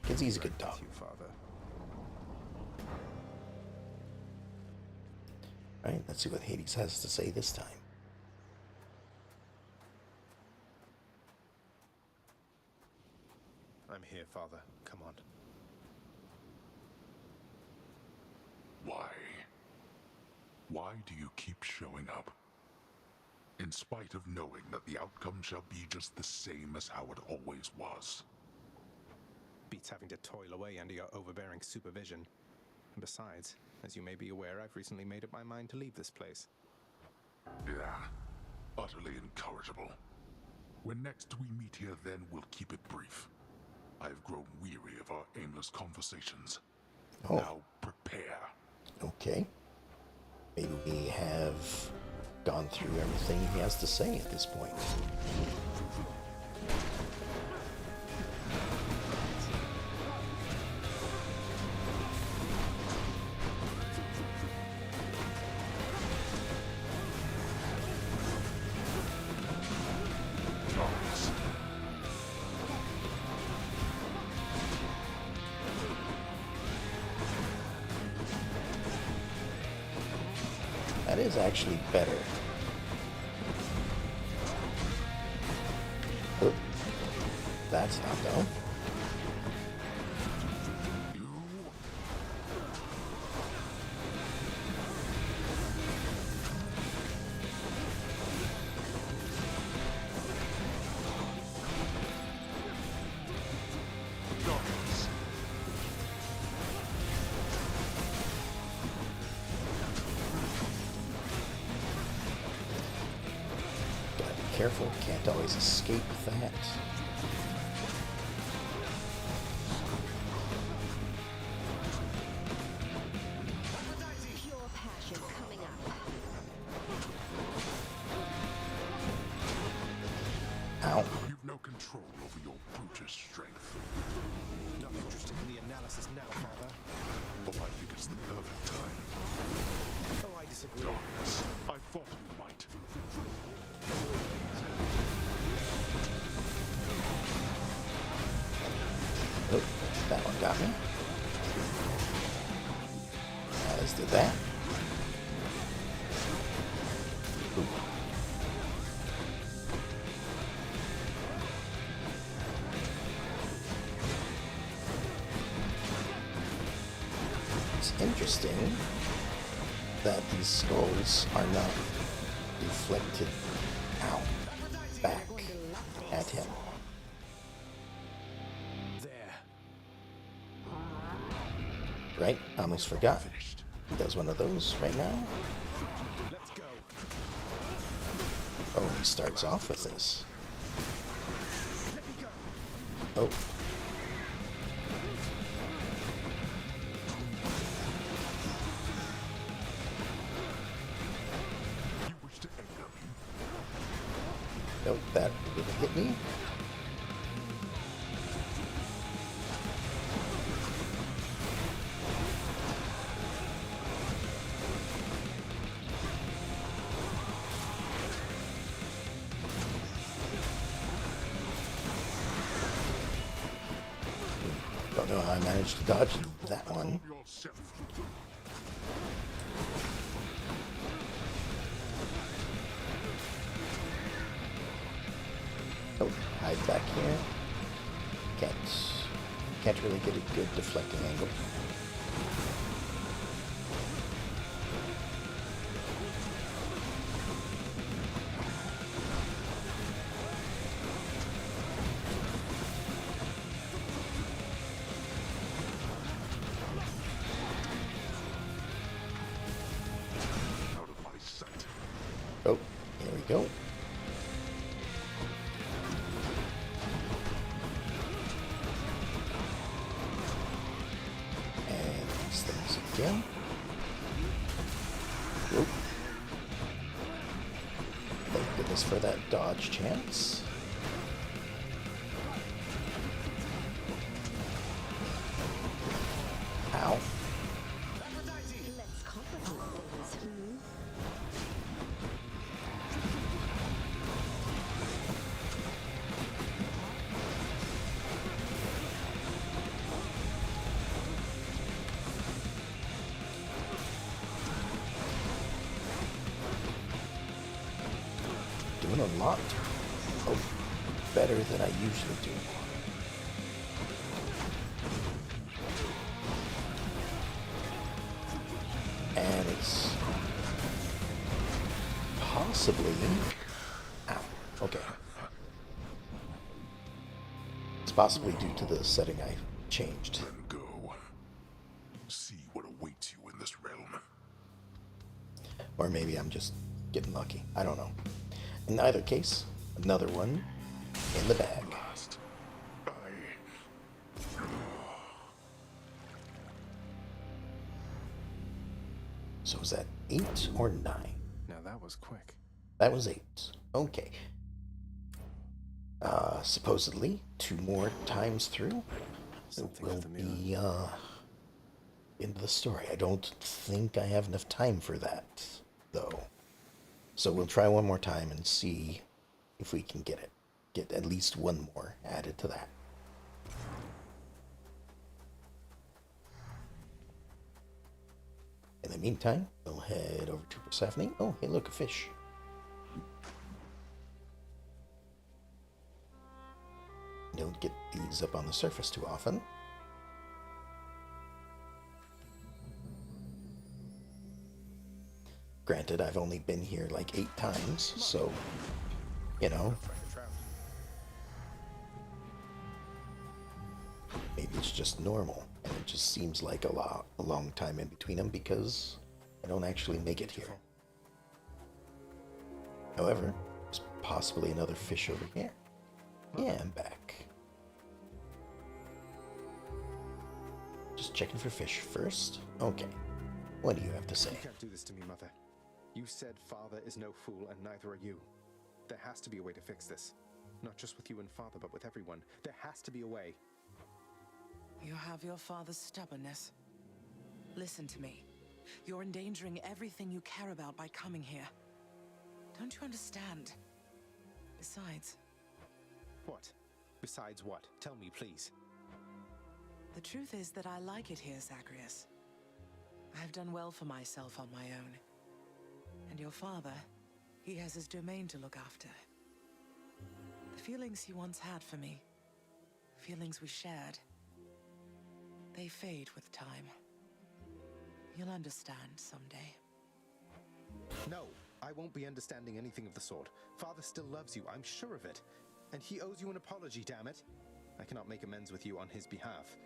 Because he's a good dog. Alright, let's see what Hades has to say this time. I'm here, Father. Come on. Why? Why do you keep showing up? In spite of knowing that the outcome shall be just the same as how it always was. Beats having to toil away under your overbearing supervision. And besides, as you may be aware, I've recently made up my mind to leave this place. Yeah, utterly incorrigible. When next we meet here, then we'll keep it brief. I've grown weary of our aimless conversations. Oh. Now prepare. Okay. Maybe we have gone through everything he has to say at this point. That is actually better. Oh, that's not though. Careful, can't always escape that. Pure passion coming up. Ow. You've no control over your brutish strength. Not interested in the analysis now, Father. Oh, I think it's the perfect time. Oh, I disagree. Darkness, I thought you might. Oh, that one got me. As did that. Ooh. interesting that these skulls are not deflected out back at him. Right? I almost forgot. He does one of those right now. Oh, he starts off with this. Oh. Nope, that didn't hit me. Don't know how I managed to dodge that one. Oh, hide back here. Can't really get a good deflecting angle. Oh, here we go. And these things again. Oop. Thank goodness for that dodge chance. Ow. Let's complicate things. Doing a lot. Oh, better than I usually do. And it's possibly... Ow. Okay. It's possibly due to the setting I changed. Then go. See what awaits you in this realm. Or maybe I'm just getting lucky. I don't know. In either case, another one in the bag. So is that 8 or 9? Now that was quick. That was 8. Okay. Supposedly 2 more times through. It will be into the story. I don't think I have enough time for that, though. So we'll try one more time and see if we can get it. Get at least one more added to that. In the meantime, we'll head over to Persephone. Oh, hey, look, a fish. Don't get these up on the surface too often. Granted, I've only been here like 8 times, so, you know. Maybe it's just normal, and it just seems like a long time in between them because I don't actually make it here. However, there's possibly another fish over here. Yeah, I'm back. Just checking for fish first. Okay. What do you have to say? You can't do this to me, Mother. You said Father is no fool, and neither are you. There has to be a way to fix this. Not just with you and Father, but with everyone. There has to be a way. You have your father's stubbornness. Listen to me. You're endangering everything you care about by coming here. Don't you understand? Besides... What? Besides what? Tell me, please. The truth is that I like it here, Zagreus. I've done well for myself on my own. And your father, he has his domain to look after. The feelings he once had for me, feelings we shared, they fade with time. You'll understand someday. No, I won't be understanding anything of the sort. Father still loves you, I'm sure of it. And he owes you an apology, damn it. I cannot make amends with you on his behalf.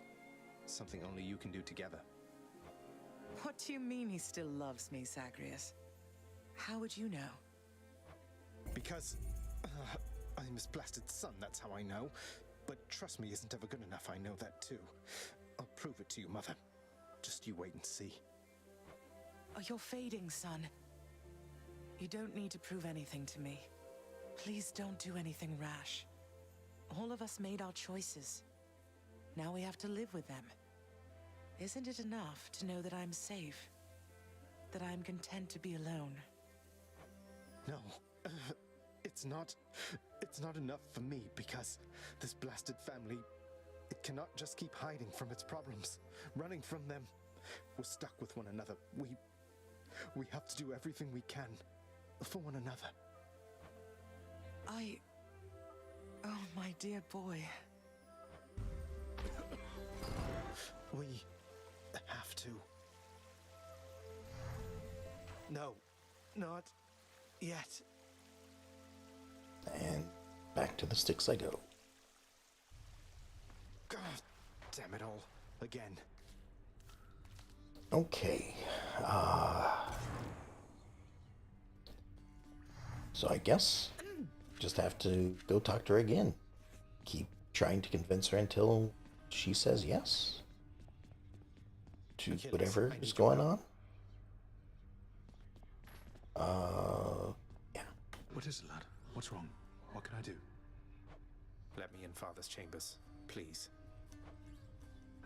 Something only you can do together. What do you mean he still loves me, Zagreus? How would you know? Because I'm his blasted son, that's how I know. But trust me isn't ever good enough, I know that too. I'll prove it to you, Mother. Just you wait and see. Oh, you're fading, son. You don't need to prove anything to me. Please don't do anything rash. All of us made our choices. Now we have to live with them. Isn't it enough to know that I'm safe? That I'm content to be alone? No, it's not enough for me because this blasted family, it cannot just keep hiding from its problems, running from them. We're stuck with one another. We have to do everything we can for one another. Oh, my dear boy. We have to. No, not yet. And back to the sticks I go. God damn it all. Again. Okay. So I guess just have to go talk to her again. Keep trying to convince her until she says yes to whatever is going on. Yeah. What is it, lad? What's wrong? What can I do? Let me in Father's chambers, please.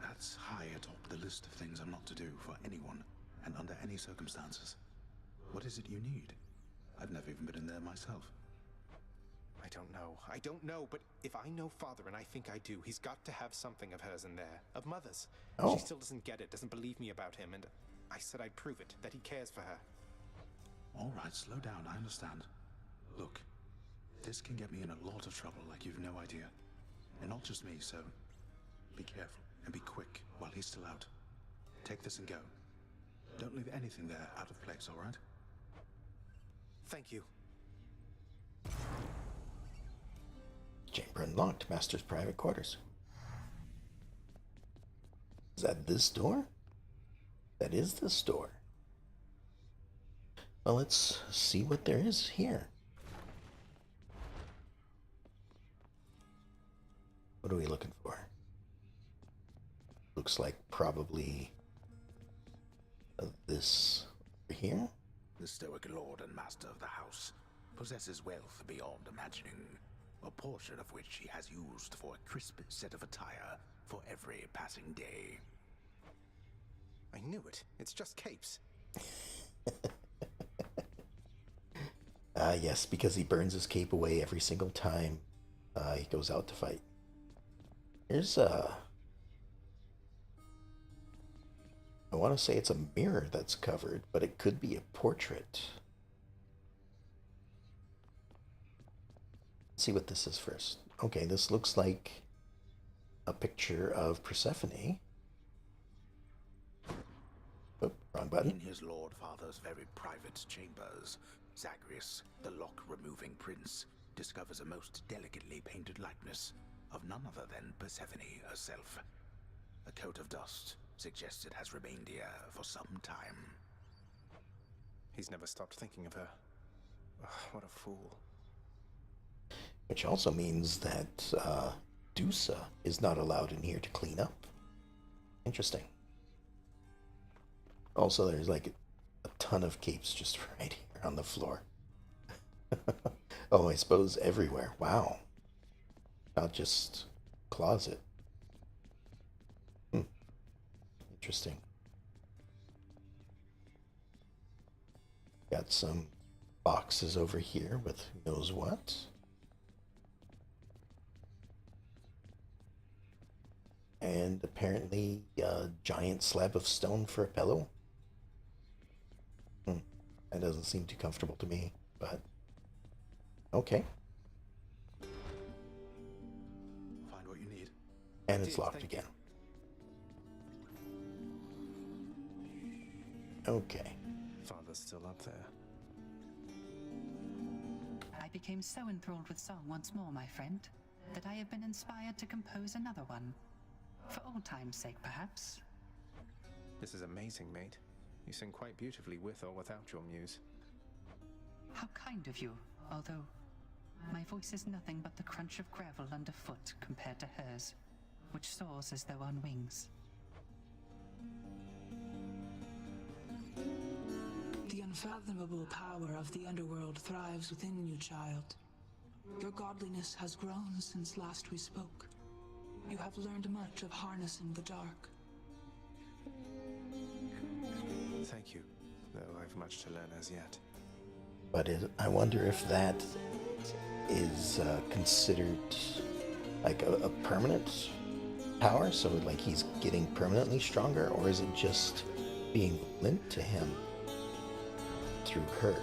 That's high atop the list of things I'm not to do for anyone, and under any circumstances. What is it you need? I've never even been in there myself. I don't know, but if I know Father, and I think I do, he's got to have something of hers in there. Of Mother's. Oh. She still doesn't get it, doesn't believe me about him, and I said I'd prove it, that he cares for her. All right, slow down, I understand. Look, this can get me in a lot of trouble like you've no idea. And not just me, so be careful and be quick while he's still out. Take this and go. Don't leave anything there out of place, all right? Thank you. Chamber unlocked. Master's private quarters. Is that this door? That is this door. Well, let's see what there is here. What are we looking for? Looks like probably this over here. The stoic lord and master of the house possesses wealth beyond imagining, a portion of which he has used for a crisp set of attire for every passing day. I knew it. It's just capes. Yes, because he burns his cape away every single time he goes out to fight. Here's I want to say it's a mirror that's covered, but it could be a portrait. Let's see what this is first. Okay, this looks like a picture of Persephone. Oh, wrong button. In his Lord Father's very private chambers, Zagreus, the lock-removing prince, discovers a most delicately painted likeness of none other than Persephone herself. A coat of dust suggests it has remained here for some time. He's never stopped thinking of her. Ugh, what a fool. Which also means that Dusa is not allowed in here to clean up. Interesting. Also, there's like a ton of capes just right here on the floor. Oh, I suppose everywhere. Wow. Not just closet. Interesting. Got some boxes over here with who knows what. And apparently a giant slab of stone for a pillow. That doesn't seem too comfortable to me, but okay. Find what you need. And it's locked again. Okay. Father's still up there. I became so enthralled with song once more, my friend, that I have been inspired to compose another one. For old time's sake, perhaps. This is amazing, mate. You sing quite beautifully with or without your muse. How kind of you, although my voice is nothing but the crunch of gravel underfoot compared to hers, which soars as though on wings. The unfathomable power of the underworld thrives within you, child. Your godliness has grown since last we spoke. You have learned much of harnessing the dark. Thank you, though I've much to learn as yet. But I wonder if that is considered like a permanent power, so like he's getting permanently stronger, or is it just being lent to him through her?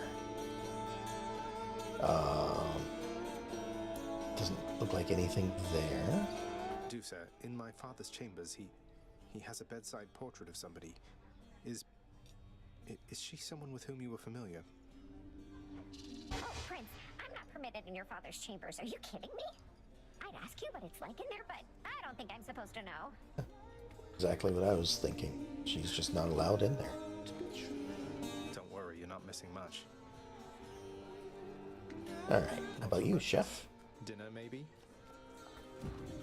Doesn't look like anything there. Do, sir. In my father's chambers, he has a bedside portrait of somebody. Is she someone with whom you were familiar? Oh, Prince, I'm not permitted in your father's chambers. Are you kidding me? I'd ask you what it's like in there, but I don't think I'm supposed to know. Exactly what I was thinking. She's just not allowed in there. Don't worry, you're not missing much. Alright, how about you, chef? Dinner, maybe?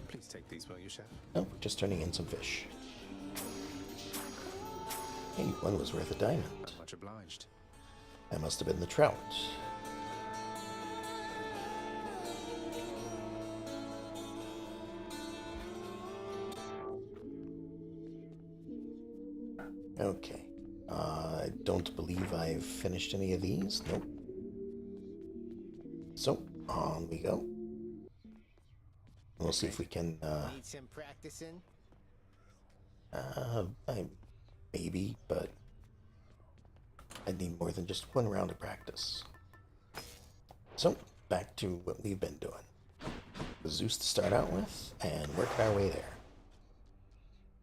Please take these, will you, chef? Oh, just turning in some fish. Hey, one was worth a diamond. Much obliged. That must have been the trout. Okay. I don't believe I've finished any of these. Nope. So, on we go. We'll see if we can, Need some practicing? maybe, but I need more than just one round of practice. So, back to what we've been doing. Zeus to start out with, and working our way there.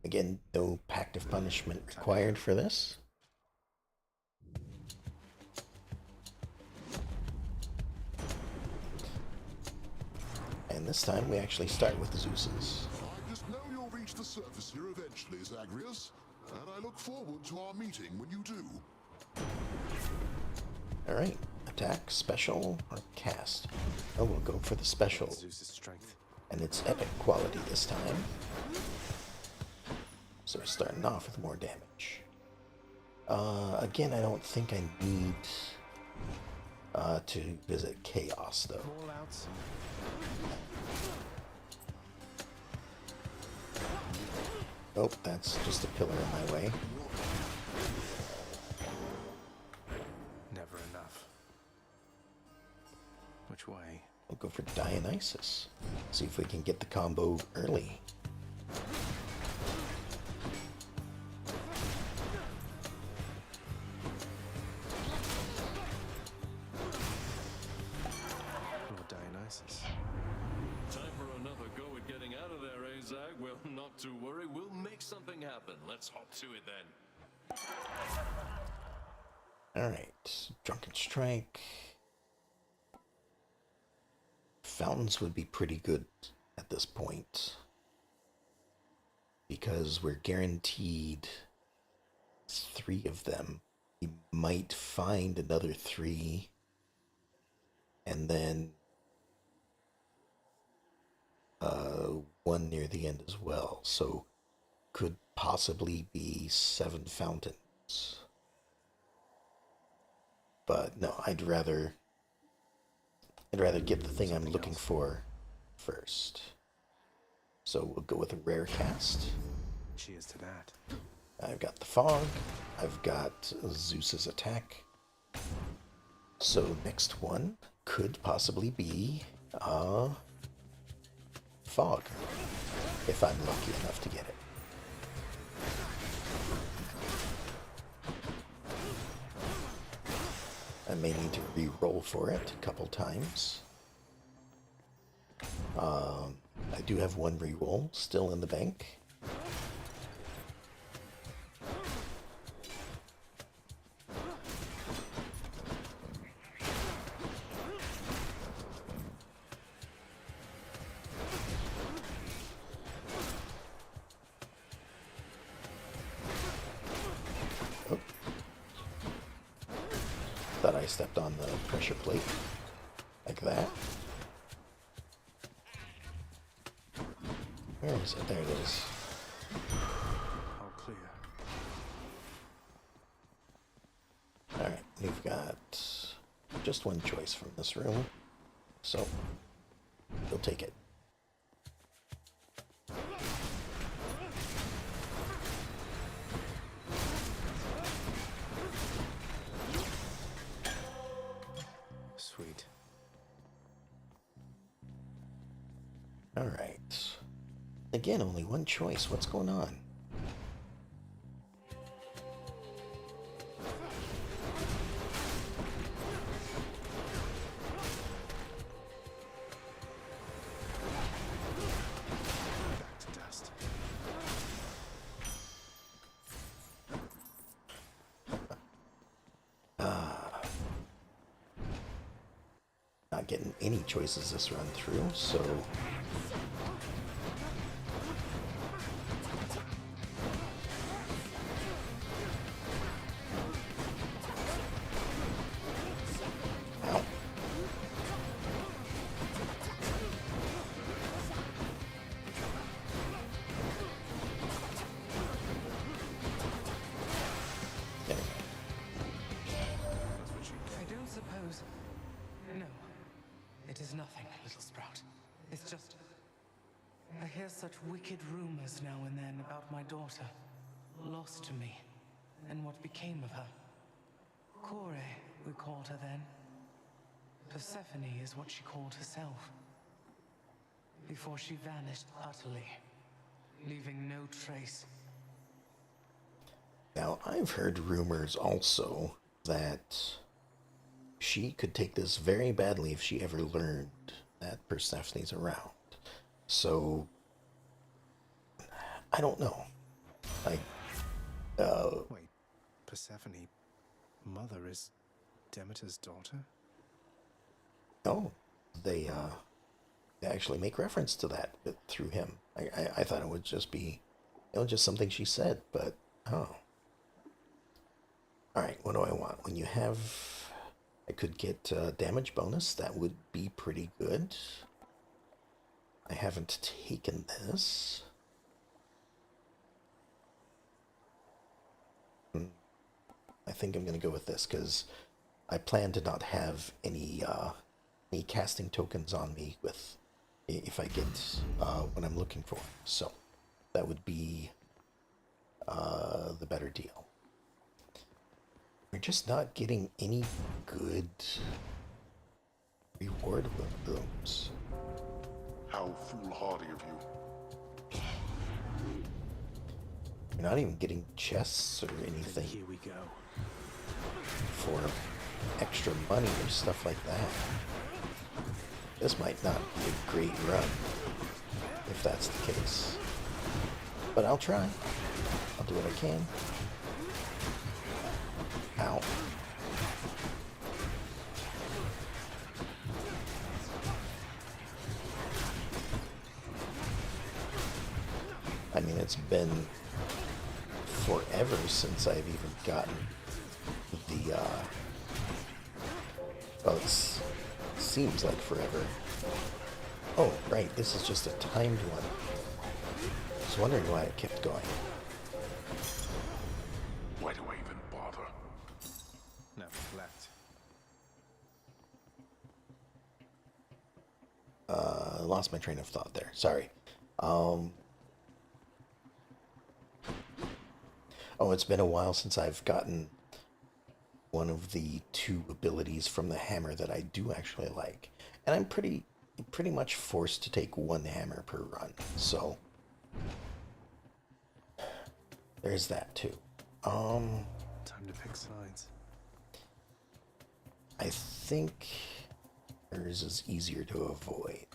Again, no pact of punishment required for this. And this time we actually start with the Zeus's. I just know you'll reach the surface here eventually, Zagreus, and I look forward to our meeting when you do. Alright, attack, special, or cast. Oh, we'll go for the special. Zeus's strength. And it's epic quality this time. So we're starting off with more damage. Again, I don't think I need to visit Chaos, though. Call-outs. Oh, that's just a pillar in my way. Never enough. Which way? We'll go for Dionysus. See if we can get the combo early. Lord Dionysus. Time for another go at getting out of there, eh, Zag? Well, not to worry. We'll make something happen. Let's hop to it then. Alright, Drunken Strike. Fountains would be pretty good at this point, because we're guaranteed 3 of them. We might find another 3, and then 1 near the end as well, so could possibly be 7 fountains. But no, I'd rather get the thing I'm looking for first. So we'll go with a rare cast. Cheers to that. I've got the fog. I've got Zeus's attack. So next one could possibly be fog, if I'm lucky enough to get it. I may need to re-roll for it a couple times. I do have 1 re-roll still in the bank. I stepped on the pressure plate. Like that. Where is it? There it is. All clear. Alright, we've got just one choice from this room. So, we'll take it. Sweet. Alright. Again, only one choice. What's going on? Back to dust. Not getting any choices this run through, so ow. There we go. I don't suppose. No. It is nothing, little sprout. It's just. I hear such wicked rumors now and then about my daughter. Lost to me. And what became of her. Kore, we called her then. Persephone is what she called herself. Before she vanished utterly, leaving no trace. Now, I've heard rumors also that she could take this very badly if she ever learned that Persephone's around. So, I don't know. Wait, Persephone, mother is Demeter's daughter? Oh, they actually make reference to that through him. I thought it would just be, just something she said, but, oh. Alright, what do I want? When you have, I could get damage bonus, that would be pretty good. I haven't taken this. I think I'm going to go with this, because I plan to not have any casting tokens on me with if I get what I'm looking for. So that would be the better deal. We're just not getting any good reward with those. How foolhardy of you. You're not even getting chests or anything. Here we go. For extra money or stuff like that. This might not be a great run, if that's the case. But I'll try. I'll do what I can. Ow. I mean, it's been forever since I've even gotten the, well, it seems like forever. Oh, right, this is just a timed one. I was wondering why it kept going. Why do I even bother? Now reflect. Lost my train of thought there. Sorry. Oh, it's been a while since I've gotten one of the two abilities from the hammer that I do actually like. And I'm pretty much forced to take one hammer per run. So there's that too. Time to pick sides. I think hers is easier to avoid.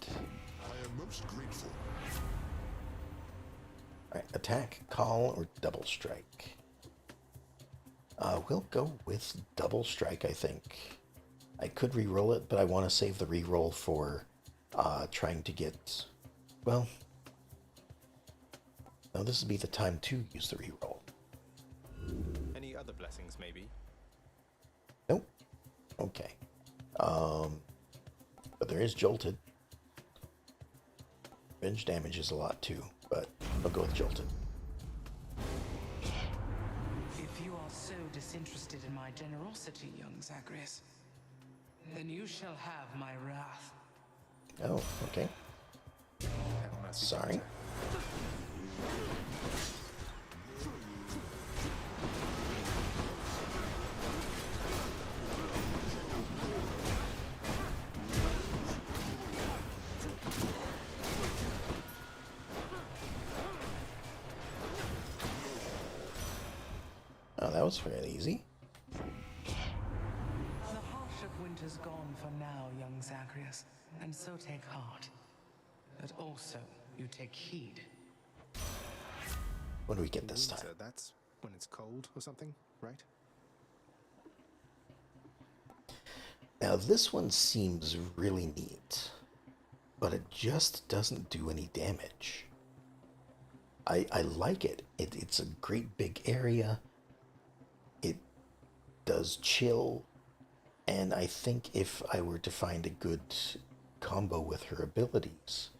I am most grateful. Alright, attack, call, or double strike. We'll go with double strike, I think. I could re-roll it, but I want to save the re-roll for trying to get... Well... No, this would be the time to use the re-roll. Any other blessings, maybe? Nope. Okay. But there is Jolted. Revenge damage is a lot too, but I'll go with Jolted. If you are so disinterested in my generosity, young Zagreus, then you shall have my wrath. Oh, okay. Sorry. Oh, that was fairly easy. The harsh of winter's gone for now, young Zagreus, and so take heart. But also, you take heed. What do we get this time? Winter, that's when it's cold or something, right? Now this one seems really neat, but it just doesn't do any damage. I like it. It's a great big area. It does chill, and I think if I were to find a good combo with her abilities,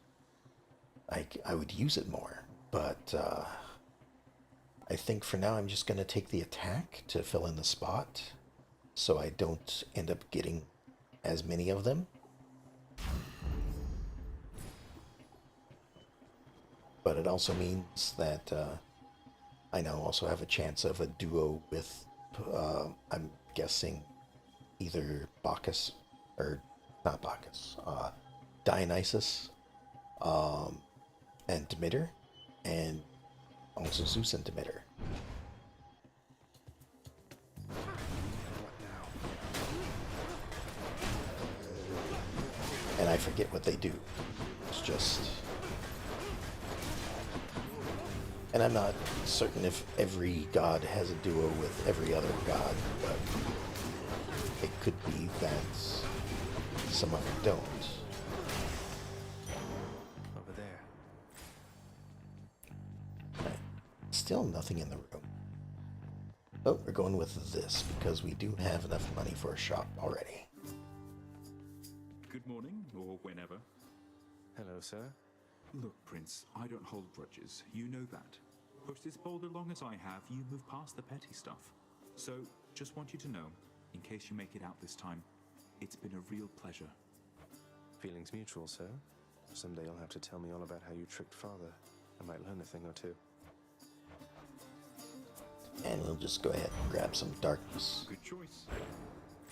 I would use it more. But I think for now I'm just going to take the attack to fill in the spot, so I don't end up getting as many of them. But it also means that I now also have a chance of a duo with, I'm guessing, either Bacchus, or not Bacchus, Dionysus, and Demeter, and also Zeus and Demeter. And I forget what they do. It's just... And I'm not certain if every god has a duo with every other god, but it could be that some of them don't. Over there. Right. Still nothing in the room. Oh, we're going with this because we do have enough money for a shop already. Good morning, or whenever. Hello, sir. Look, Prince, I don't hold grudges. You know that. Push this boulder long as I have, you move past the petty stuff. So, just want you to know, in case you make it out this time, it's been a real pleasure. Feelings mutual, sir. Someday you'll have to tell me all about how you tricked Father. I might learn a thing or two. And we'll just go ahead and grab some darkness. Good choice.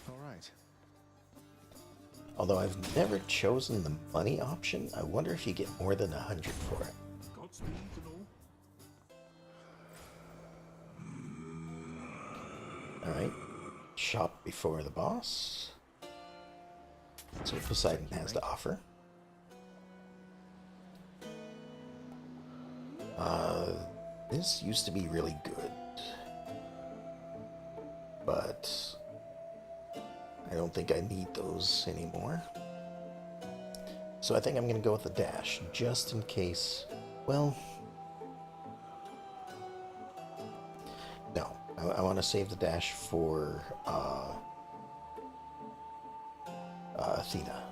All right. Although I've never chosen the money option, I wonder if you get more than 100 for it. Godspeed and all. Alright. Shop before the boss. That's what Poseidon has to offer. This used to be really good. But I don't think I need those anymore. So I think I'm going to go with the dash, just in case. Well, no. I want to save the dash for Athena.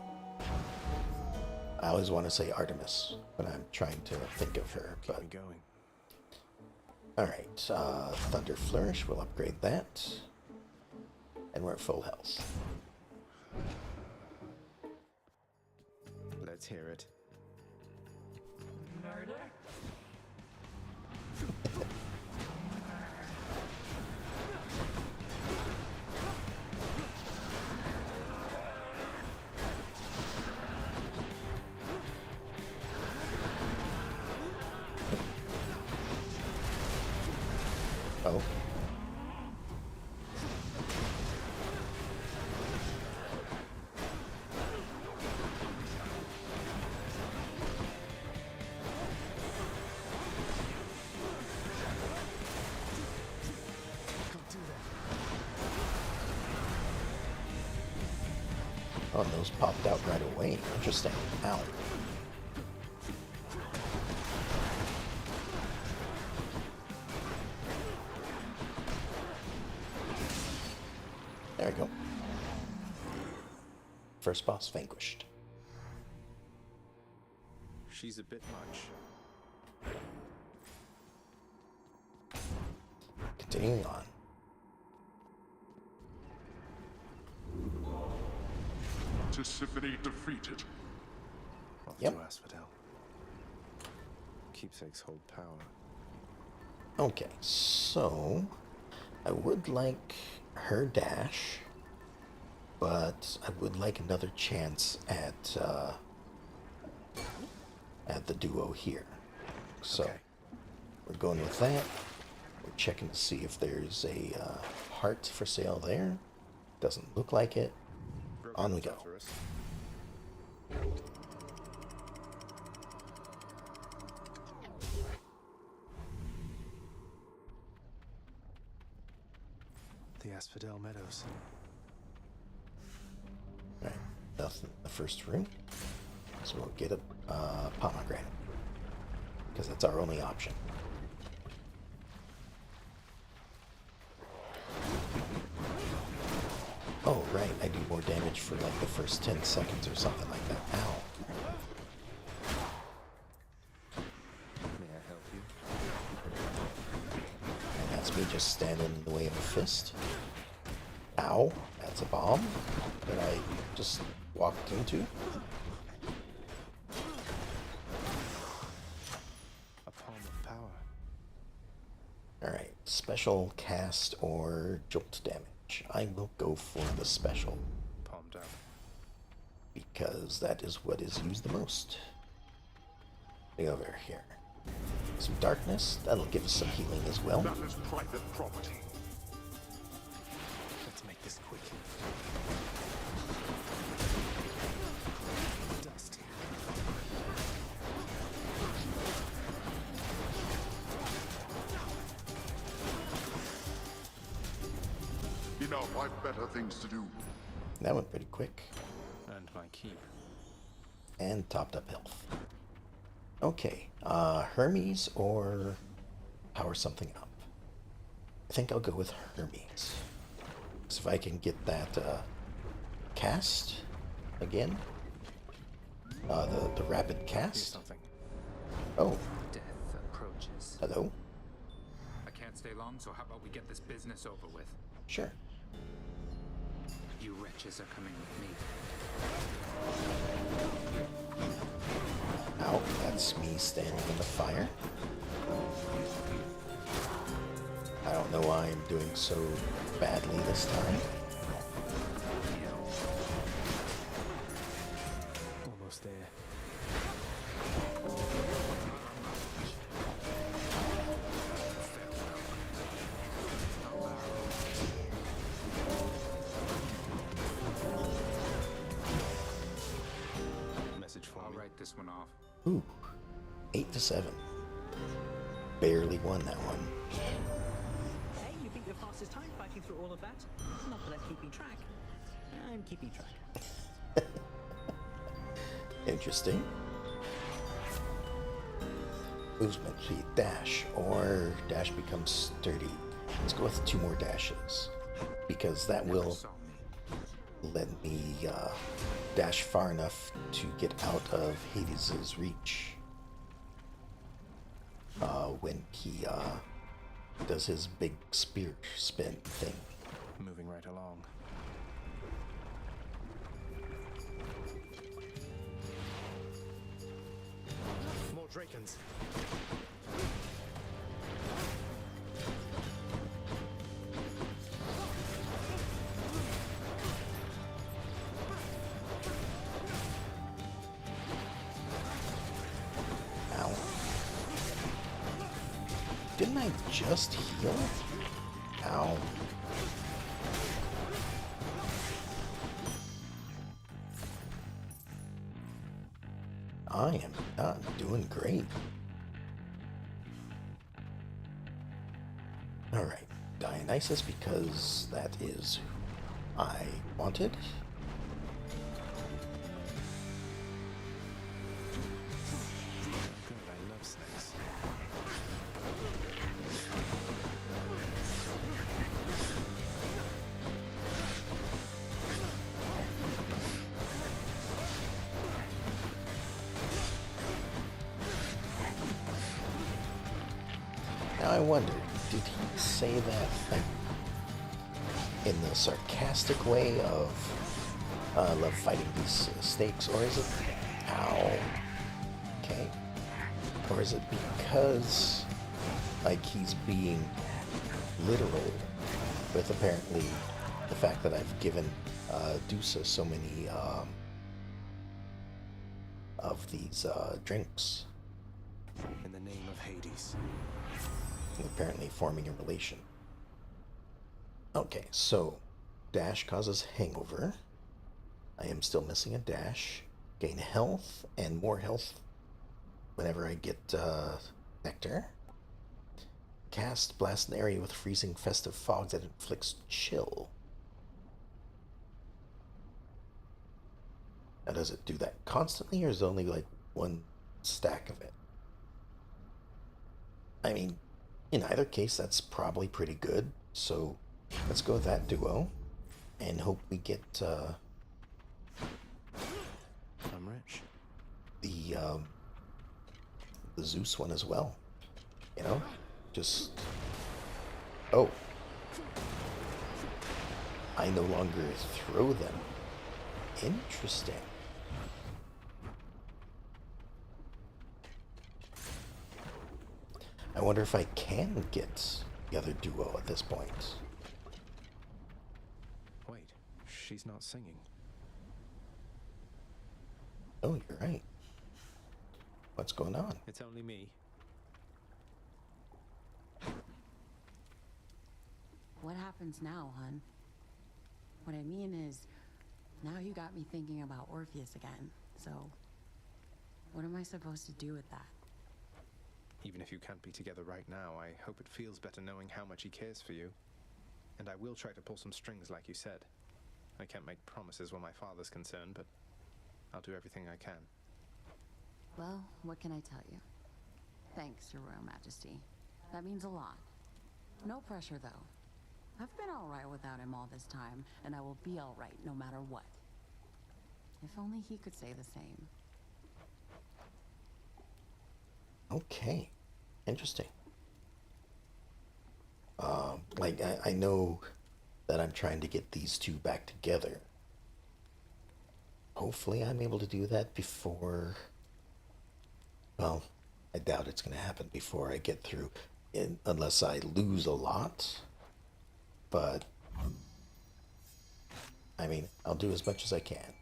I always want to say Artemis when I'm trying to think of her. But Keep me going. Alright, Thunder Flourish, we'll upgrade that. And we're at full health. Let's hear it. Murder? Oh. Oh, and those popped out right away. Interesting. Ow. There we go. First boss vanquished. She's a bit much. Continuing on. Tisiphone defeated. Yep. To Asphodel. Keepsakes hold power. Okay, so I would like her dash, but I would like another chance at the duo here. So we're going with that. We're checking to see if there's a heart for sale there. Doesn't look like it. On we go. The Asphodel Meadows. Right, nothing in the first room. So we'll get a pomegranate. Because that's our only option. Oh, right, I do more damage for like the first 10 seconds or something like that. Ow. May I help you? And that's me just standing in the way of a fist. Ow, that's a bomb that I just walked into. A palm of power. Alright, special, cast, or jolt damage. I will go for the special. Palmed up. Because that is what is used the most. Over here. Some darkness, that'll give us some healing as well. That is private property. Let's make this quick. Dust. Enough, I've better things to do. That went pretty quick. And my keep. And topped up health. Okay, Hermes or power something up. I think I'll go with Hermes. So if I can get that cast again. The rapid cast. Something. Oh, Death approaches. hello. I can't stay long, so how about we get this business over with? Sure. You wretches are coming with me. Ow, that's me standing in the fire. I don't know why I'm doing so badly this time. Almost there. Message for I'll me. write this one off. Ooh, 8-7. Barely won that one. Hey, you beat the fastest time fighting through all of that? Not that I'm keeping track. I'm keeping track. Interesting. Movement speed, dash, or dash becomes sturdy. Let's go with 2 more dashes. Because that will let me dash far enough to get out of Hades' reach. When he does his big spear spin thing. Moving right along. More Drakens. Ow. Didn't I just heal? Ow. I am not doing great. Alright, Dionysus, because that is who I wanted. Good, I love snakes. Now I wonder, did he say that like, in the sarcastic way of I love fighting these snakes, or is it ow? Okay. Or is it because like he's being literal with apparently the fact that I've given Dusa so many of these drinks. In the name of Hades. And apparently forming a relation. Okay, so dash causes hangover. I am still missing a dash. Gain health and more health whenever I get nectar. Cast blast an area with freezing festive fog that inflicts chill. Now does it do that constantly, or is it only like one stack of it? I mean, in either case, that's probably pretty good. So let's go with that duo and hope we get I'm rich. The Zeus one as well. You know? Just... Oh. I no longer throw them. Interesting. I wonder if I can get the other duo at this point. Wait, she's not singing. Oh, you're right. What's going on? It's only me. What happens now, hun? What I mean is, now you got me thinking about Orpheus again. So, what am I supposed to do with that? Even if you can't be together right now, I hope it feels better knowing how much he cares for you. And I will try to pull some strings like you said. I can't make promises where my father's concerned, but I'll do everything I can. Well, what can I tell you? Thanks, Your Royal Majesty. That means a lot. No pressure, though. I've been alright without him all this time, and I will be alright no matter what. If only he could say the same. Okay. Interesting. Like, I know that I'm trying to get these two back together. Hopefully I'm able to do that before... Well, I doubt it's going to happen before I get through, unless I lose a lot. But, I mean, I'll do as much as I can.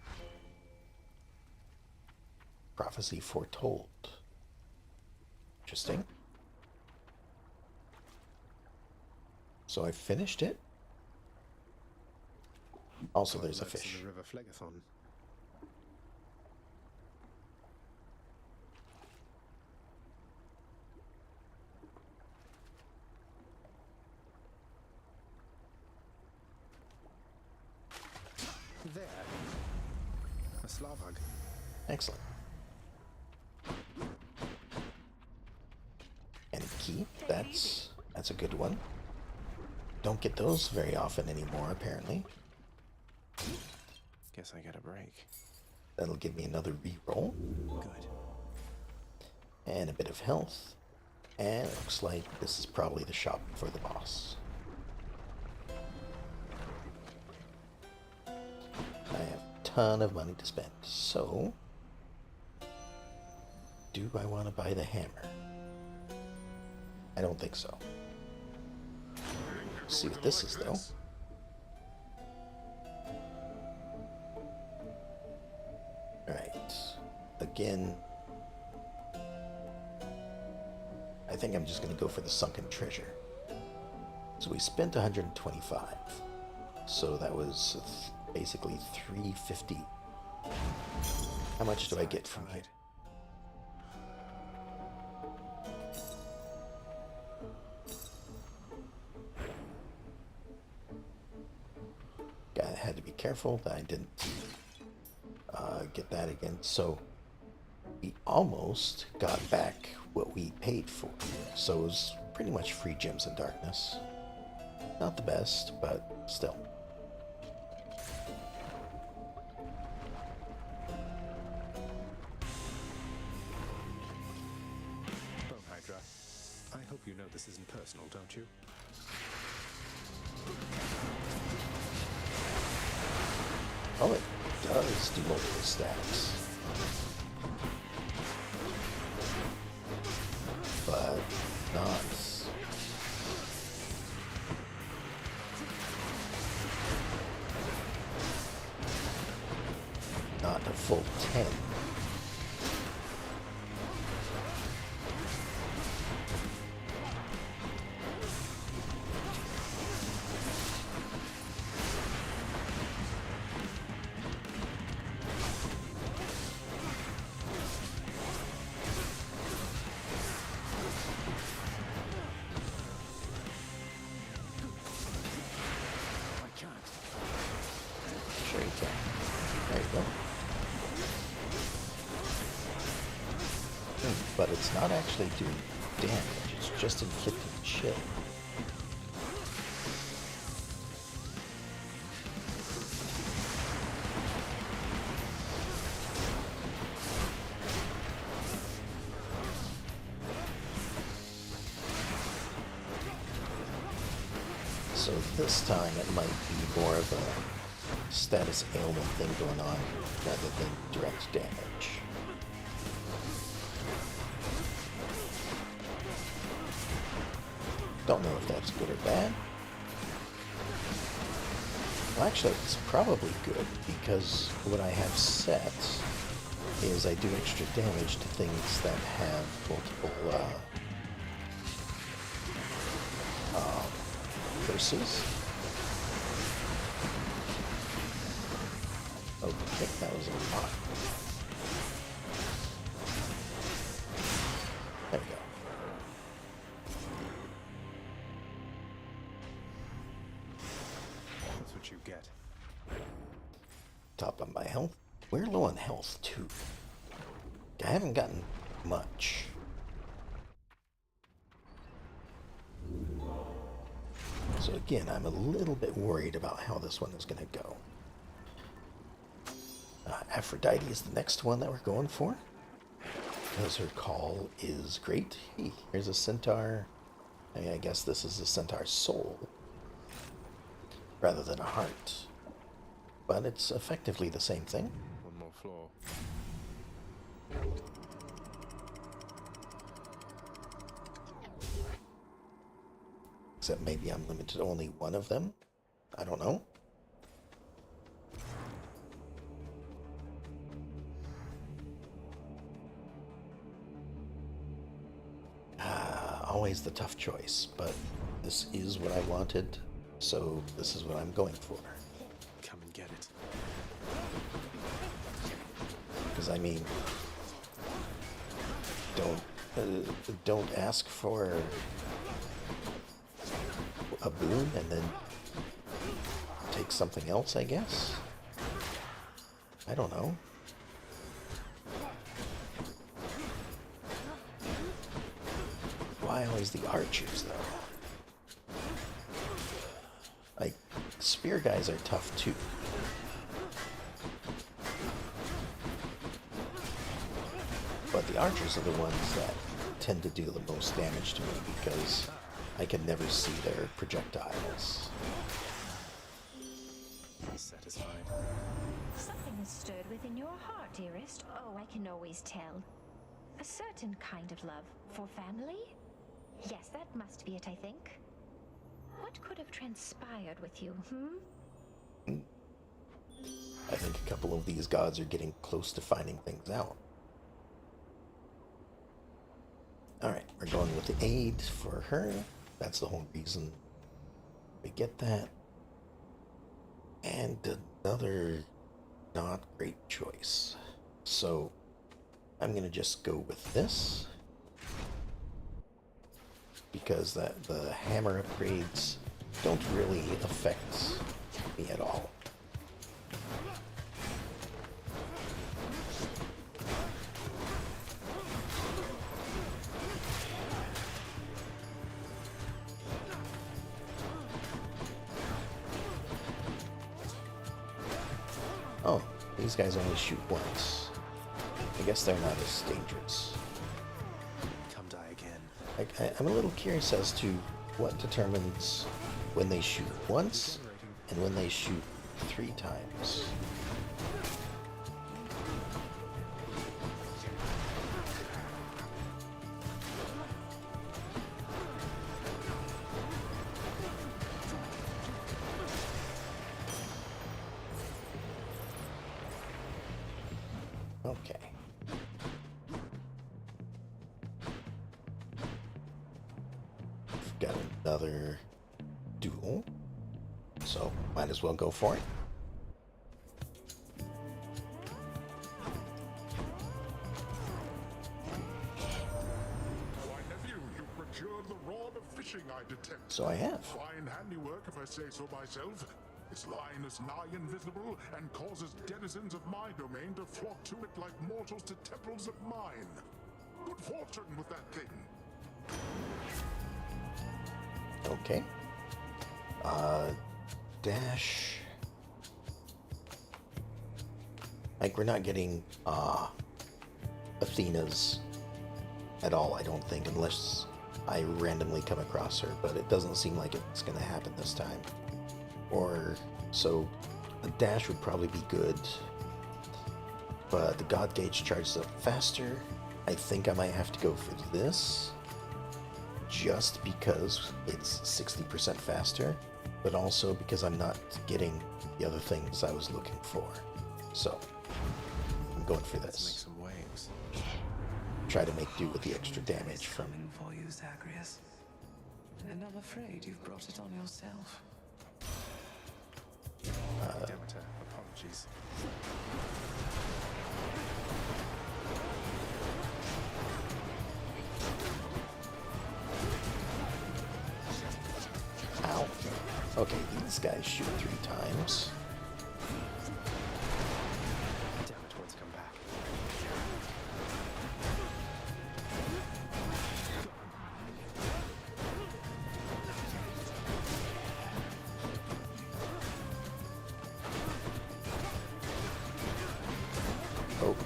Prophecy foretold. Interesting. So I finished it. Also, there's a fish. The River Phlegathon. There. A Slavug. Excellent. And a key. That's a good one. Don't get those very often anymore, apparently. Guess I get a break. That'll give me another reroll. Good. And a bit of health. And it looks like this is probably the shop for the boss. I have a ton of money to spend, so... Do I want to buy the hammer? I don't think so. Let's see what this is, though. Alright. Again... I think I'm just going to go for the sunken treasure. So we spent 125. So that was basically 350. How much do I get from here? I had to be careful that I didn't get that again. So we almost got back what we paid for. So it was pretty much free gems in darkness. Not the best, but still. Bone Hydra, I hope You know this isn't personal, don't you? Oh, it does do multiple stacks. But not... not a full 10. Sure you can. There you go. But it's not actually doing damage, it's just inflicting chill. So this time it might be more of a status ailment thing going on rather than direct damage. Don't know if that's good or bad. Well, actually, it's probably good because what I have set is I do extra damage to things that have multiple curses. Oh, I think that was a lot. There we go. That's what you get. Top of my health. We're low on health too. I haven't gotten much. So again, I'm a little bit worried about how this one is going to go. Aphrodite is the next one that we're going for, because her call is great. Hey, here's a centaur. I guess this is a centaur's soul, rather than a heart. But it's effectively the same thing. One more floor. Except maybe I'm limited to only one of them. I don't know. Always the tough choice, but this is what I wanted, so this is what I'm going for. Come and get it. Because I mean, don't ask for a boon and then take something else, I guess. I don't know. Why always the archers, though? Like, spear guys are tough, too. But the archers are the ones that tend to do the most damage to me because I can never see their projectiles. Satisfied. Something has stirred within your heart, dearest. Oh, I can always tell. A certain kind of love for family? Yes, that must be it, I think. What could have transpired with you, I think a couple of these gods are getting close to finding things out. Alright, we're going with the aid for her. That's the whole reason we get that. And another not great choice. So I'm going to just go with this. Because the hammer upgrades don't really affect me at all. Oh, these guys only shoot once. I guess they're not as dangerous. Come die again. I'm a little curious as to what determines when they shoot once and when they shoot 3 times. Okay. Got another duel, so might as well go for it. Why, nephew, you procured the rod of fishing, I detect. So I have. Fine handiwork, if I say so myself. Its line is nigh invisible and causes denizens of my domain to flock to it like mortals to temples of mine. Good fortune with that thing. Okay. Dash. Like, we're not getting, Athena's at all, I don't think, unless I randomly come across her, but it doesn't seem like it's gonna happen this time. Or, so, a dash would probably be good, but the God Gauge charges up faster. I think I might have to go for this, just because it's 60% faster, but also because I'm not getting the other things I was looking for. So, I'm going for this. Make some waves. Try to make do with the extra damage from... Coming for you, Zagreus. And I'm afraid you've brought it on yourself. Demeter, apologies. Ow. Okay, these guys shoot 3 times. Demetor's come back. Oh.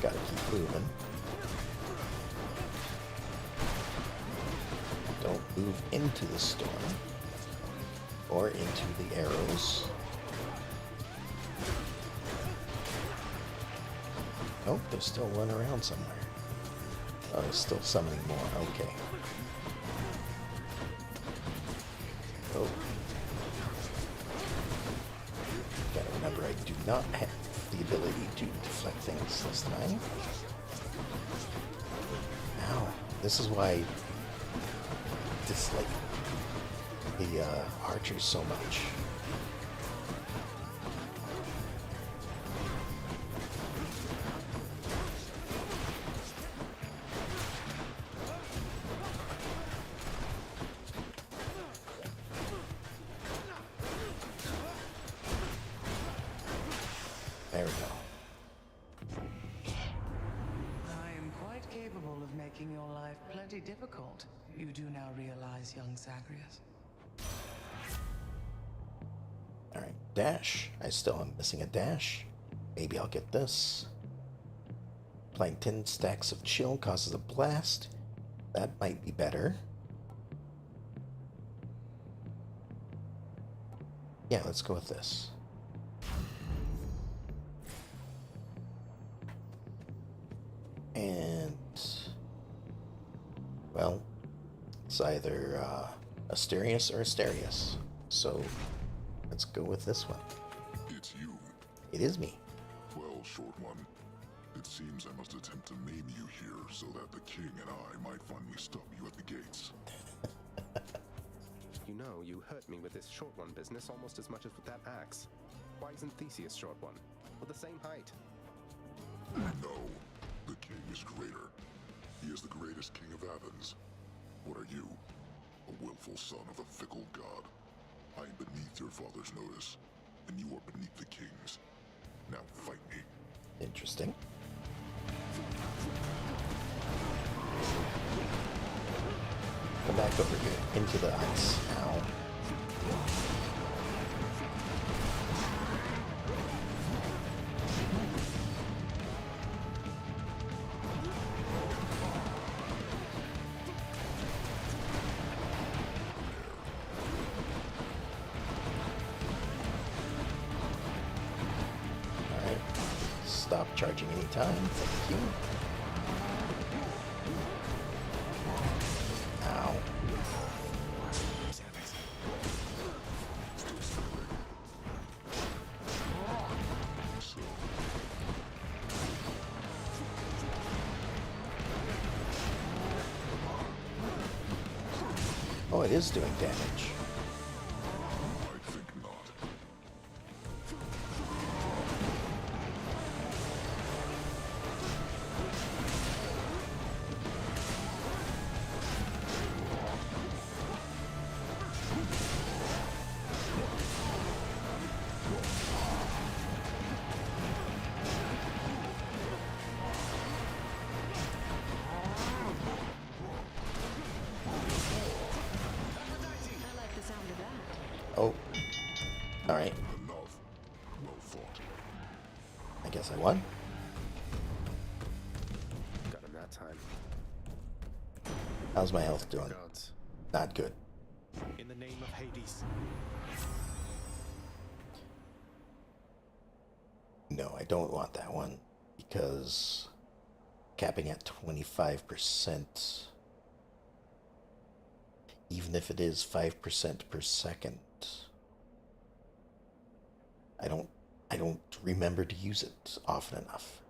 Gotta keep moving. Don't move into the storm. Or into the arrows. Oh, they're still running around somewhere. Oh, they're still summoning more. Okay. Oh. Gotta remember, I do not have the ability to deflect things this time. Ow. This is why I dislike the archers so much. There we go. I am quite capable of making your life plenty difficult. You do now realize, young Zagreus. Alright, dash. I still am missing a dash. Maybe I'll get this. Applying 10 stacks of chill causes a blast. That might be better. Yeah, let's go with this. And... well, it's either Asterius or Asterius. So, let's go with this one. It's you. It is me. Well, short one. It seems I must attempt to maim you here so that the king and I might finally stop you at the gates. You know, you hurt me with this short one business almost as much as with that axe. Why isn't Theseus short one? We're the same height. No, the king is greater. He is the greatest king of Athens. What are you? A willful son of a fickle god. I am beneath your father's notice, and you are beneath the king's. Now fight me. Interesting. Come back over here, into the ice. Ow. stop charging anytime. Thank you. Ow. Oh, it is doing damage. Oh. Alright. I guess I won. Got him that time. How's my health doing? Not good. In the name of Hades. No, I don't want that one because capping at 25%, even if it is 5% per second, I don't remember to use it often enough.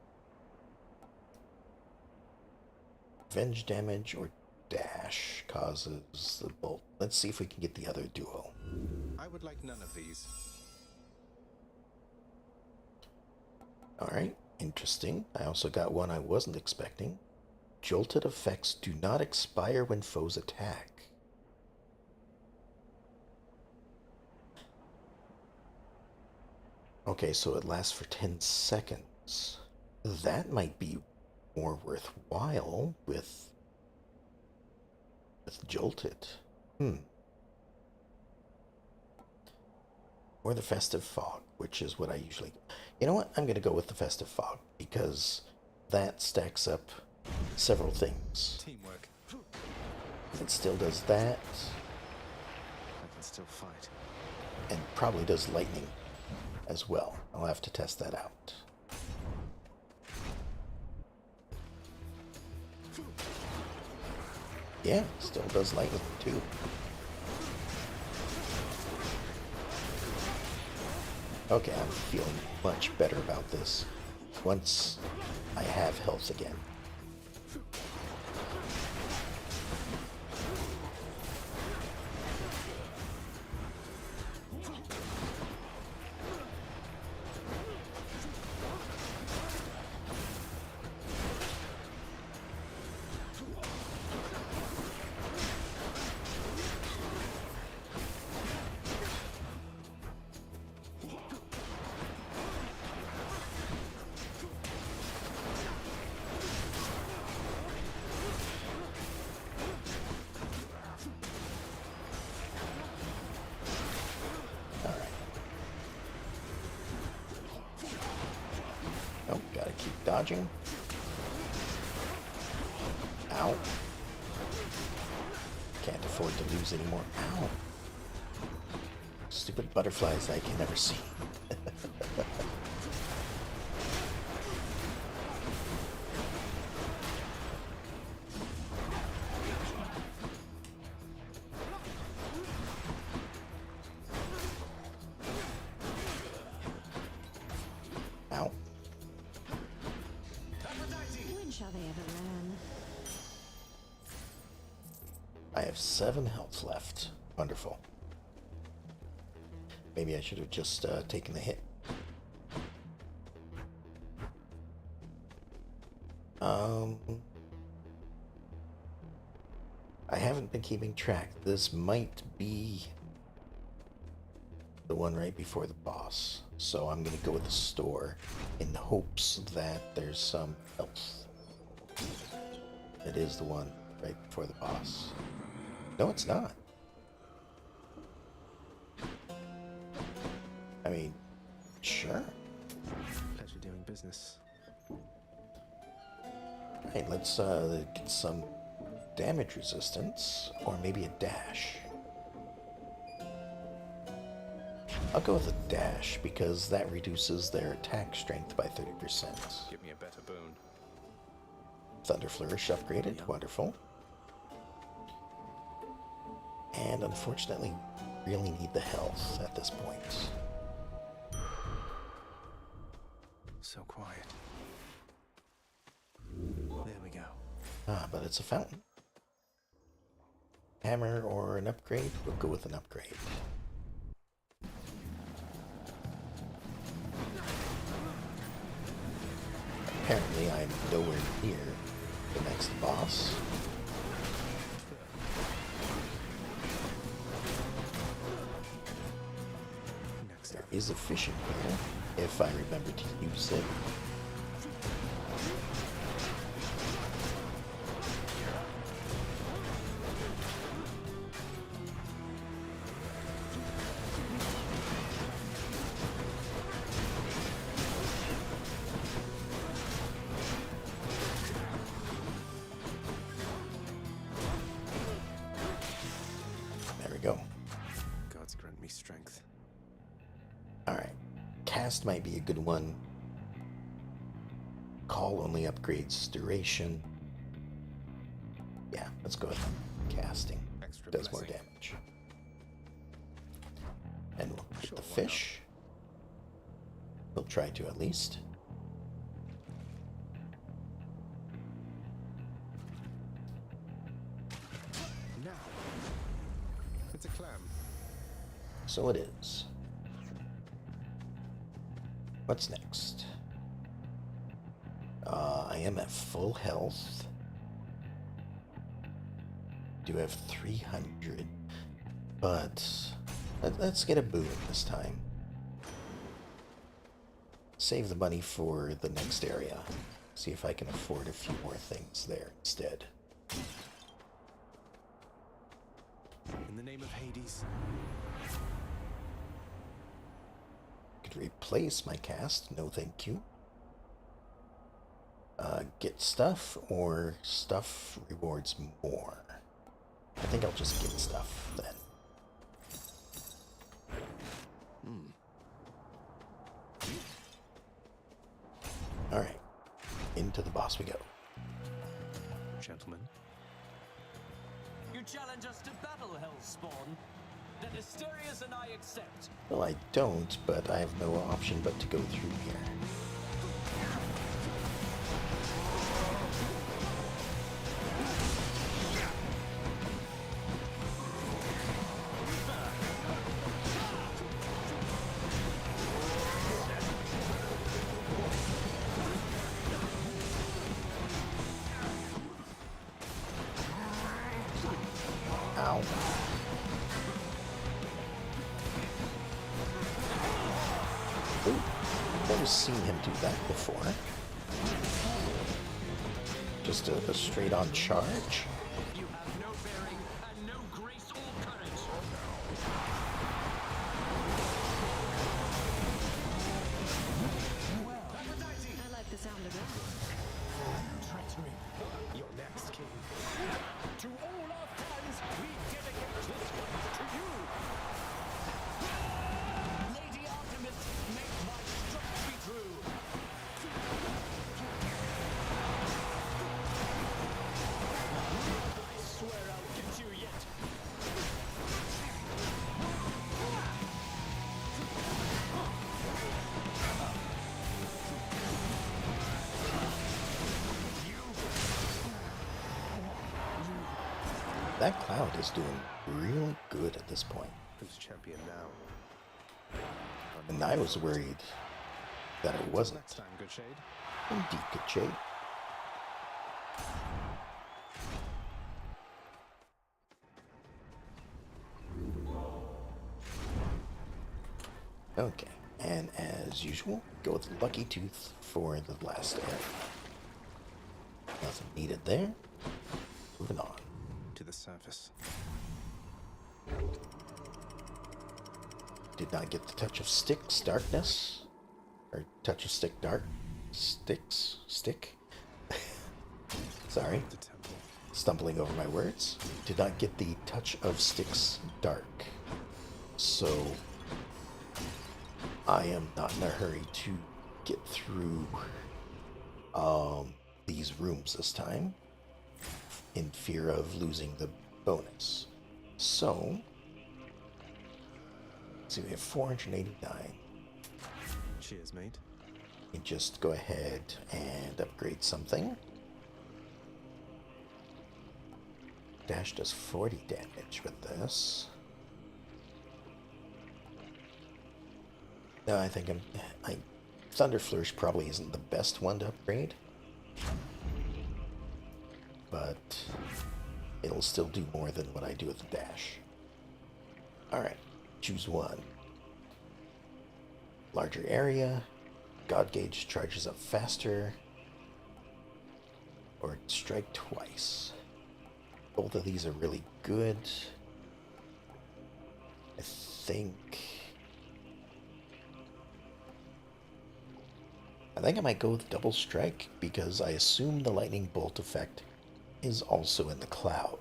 Revenge damage or dash causes the bolt. Let's see if we can get the other duo. I would like none of these. Alright, interesting. I also got one I wasn't expecting. Jolted effects do not expire when foes attack. Okay, so it lasts for 10 seconds. That might be more worthwhile with Jolted. Or the Festive Fog, which is what I usually... You know what? I'm going to go with the Festive Fog, because that stacks up several things. Teamwork. It still does that. I can still fight. And probably does lightning as well. I'll have to test that out. Yeah, still does lightning too. Okay, I'm feeling much better about this once I have health again. Dodging. Ow. Can't afford to lose anymore. Ow. Stupid butterflies I can never see. I have 7 health left. Wonderful. Maybe I should have just taken the hit. I haven't been keeping track. This might be the one right before the boss. So I'm going to go with the store in hopes that there's some health. It is the one right before the boss. No, it's not. I mean, sure. Pleasure doing business. Alright, let's get some damage resistance, or maybe a dash. I'll go with a dash because that reduces their attack strength by 30%. Give me a better boon. Thunder Flourish upgraded. Wonderful. And unfortunately, really need the health at this point. So quiet. There we go. Ah, but it's a fountain. Hammer or an upgrade? We'll go with an upgrade. Apparently, I'm nowhere near the next boss. There is a fish in here, if I remember to use it. Might be a good one. Call only upgrades duration. Yeah, let's go with casting. Does more damage. And we'll get the fish. We'll try to at least. Now, it's a clam. So it is. What's next? I am at full health. Do have 300, but let's get a boon this time. Save the money for the next area. See if I can afford a few more things there instead. In the name of Hades. Could replace my cast, no thank you. Get stuff, or stuff rewards more. I think I'll just get stuff then. Alright, into the boss we go. Gentlemen. You challenge us to battle, Hellspawn? Then Asterius and I accept. Well, I don't, but I have no option but to go through here. Ow. Ooh, I've never seen him do that before. Just a straight-on charge. You have no bearing and no grace or courage. I like the sound of it. Treachery. You're next, King. To all our fans, we dedicate this one to you. Lady Artemis, make my strength be true. I swear I'll get you yet. That cloud is doing really good at this point. Who's champion now? And I was worried that it wasn't. Next time, Good Shade. Indeed, Good Shade. Okay, and as usual, go with Lucky Tooth for the last area. Nothing needed there. Moving on. To the surface. Did not get the touch of Styx darkness. Or touch of stick dark. Styx? Stick? Sorry. Stumbling over my words. Did not get the touch of Styx dark. So I am not in a hurry to get through these rooms this time, in fear of losing the bonus. So, let's see, we have 489. Cheers, mate. You just go ahead and upgrade something. Dash does 40 damage with this. No, I think Thunder Flourish probably isn't the best one to upgrade, but it'll still do more than what I do with the dash. Alright, choose one. Larger area, God Gauge charges up faster, or strike twice. Both of these are really good. I think I might go with double strike because I assume the lightning bolt effect is also in the cloud.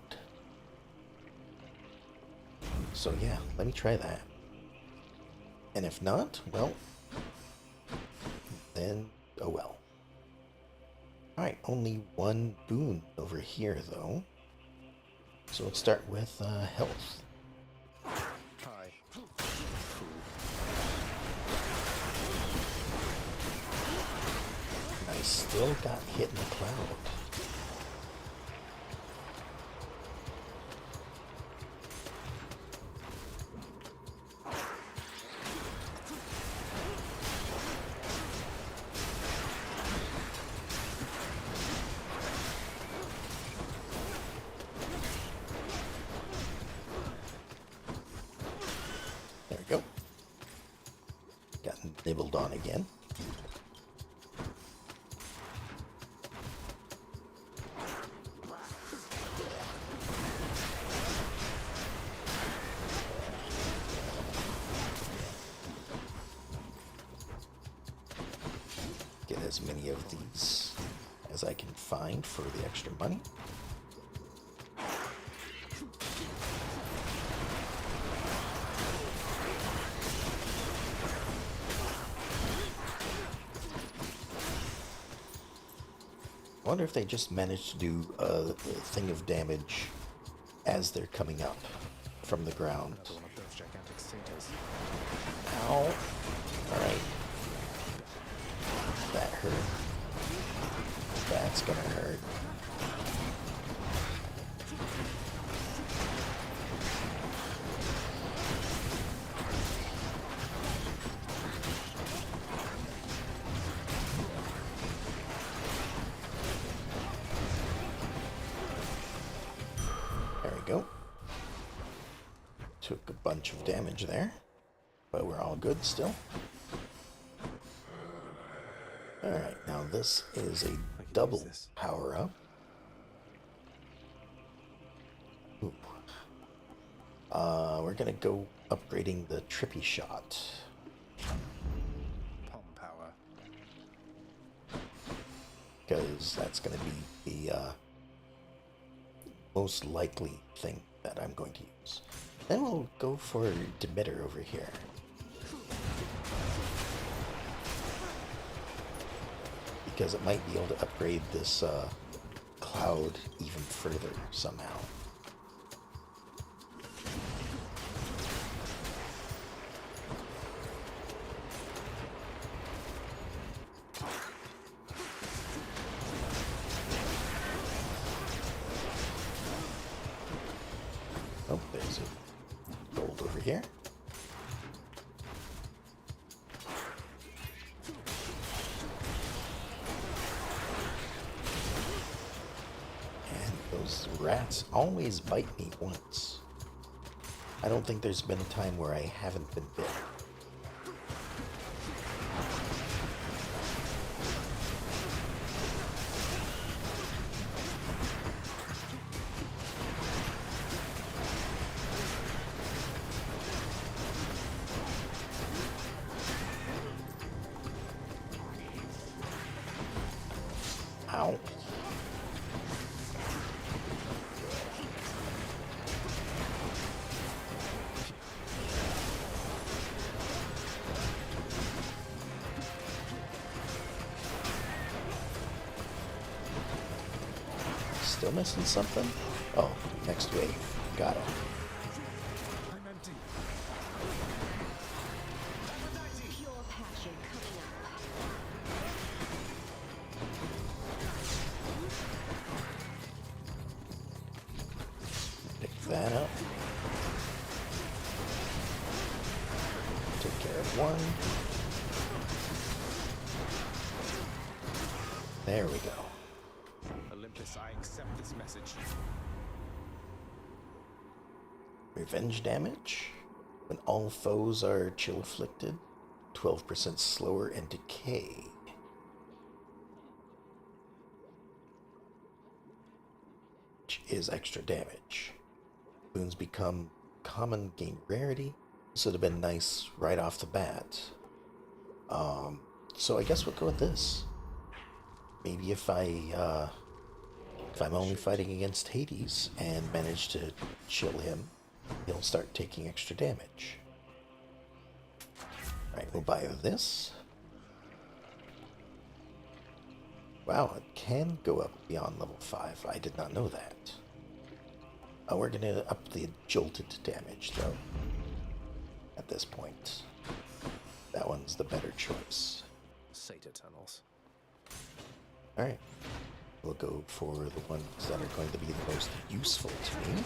So yeah, let me try that. And if not, well, then oh well. Alright, only one boon over here though. So let's start with health. Hi. I still got hit in the cloud. There we go. Got nibbled on again. Get as many of these as I can find for the extra money. I wonder if they just managed to do a thing of damage as they're coming up from the ground. Another one of those gigantic satyrs. Ow. Alright. That hurt. That's gonna hurt. There we go. Took a bunch of damage there, but we're all good still. Alright, now this is a double power-up. Ooh. We're gonna go upgrading the Trippy Shot. Palm power. Because that's gonna be the most likely thing that I'm going to use. Then we'll go for Demeter over here. Because it might be able to upgrade this cloud even further somehow. Oh, there's a gold over here. Those rats always bite me once. I don't think there's been a time where I haven't been bit. Ow. Still missing something? Oh, next wave. Got it. I'm empty. Pure passion coming up. Pick that up. Take care of one. There we go. Olympus, I accept this message. Revenge damage. When all foes are chill afflicted, 12% slower and decay. Which is extra damage. Wounds become common, gain rarity. This would have been nice right off the bat. So I guess we'll go with this. Maybe if I'm only fighting against Hades and manage to chill him, he'll start taking extra damage. Alright, we'll buy this. Wow, it can go up beyond level 5. I did not know that. We're going to up the jolted damage, though, at this point. That one's the better choice. Satyr tunnels. Alright, we'll go for the ones that are going to be the most useful to me.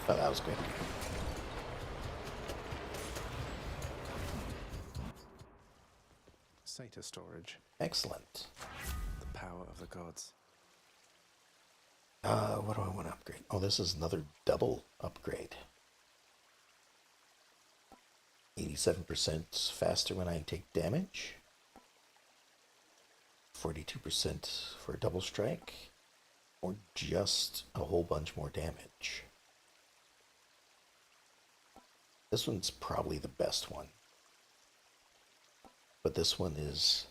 Oh, that was quick. Satyr storage. Excellent. The power of the gods. What do I want to upgrade? Oh, this is another double upgrade. 87% faster when I take damage. 42% for a double strike. Or just a whole bunch more damage. This one's probably the best one. But this one is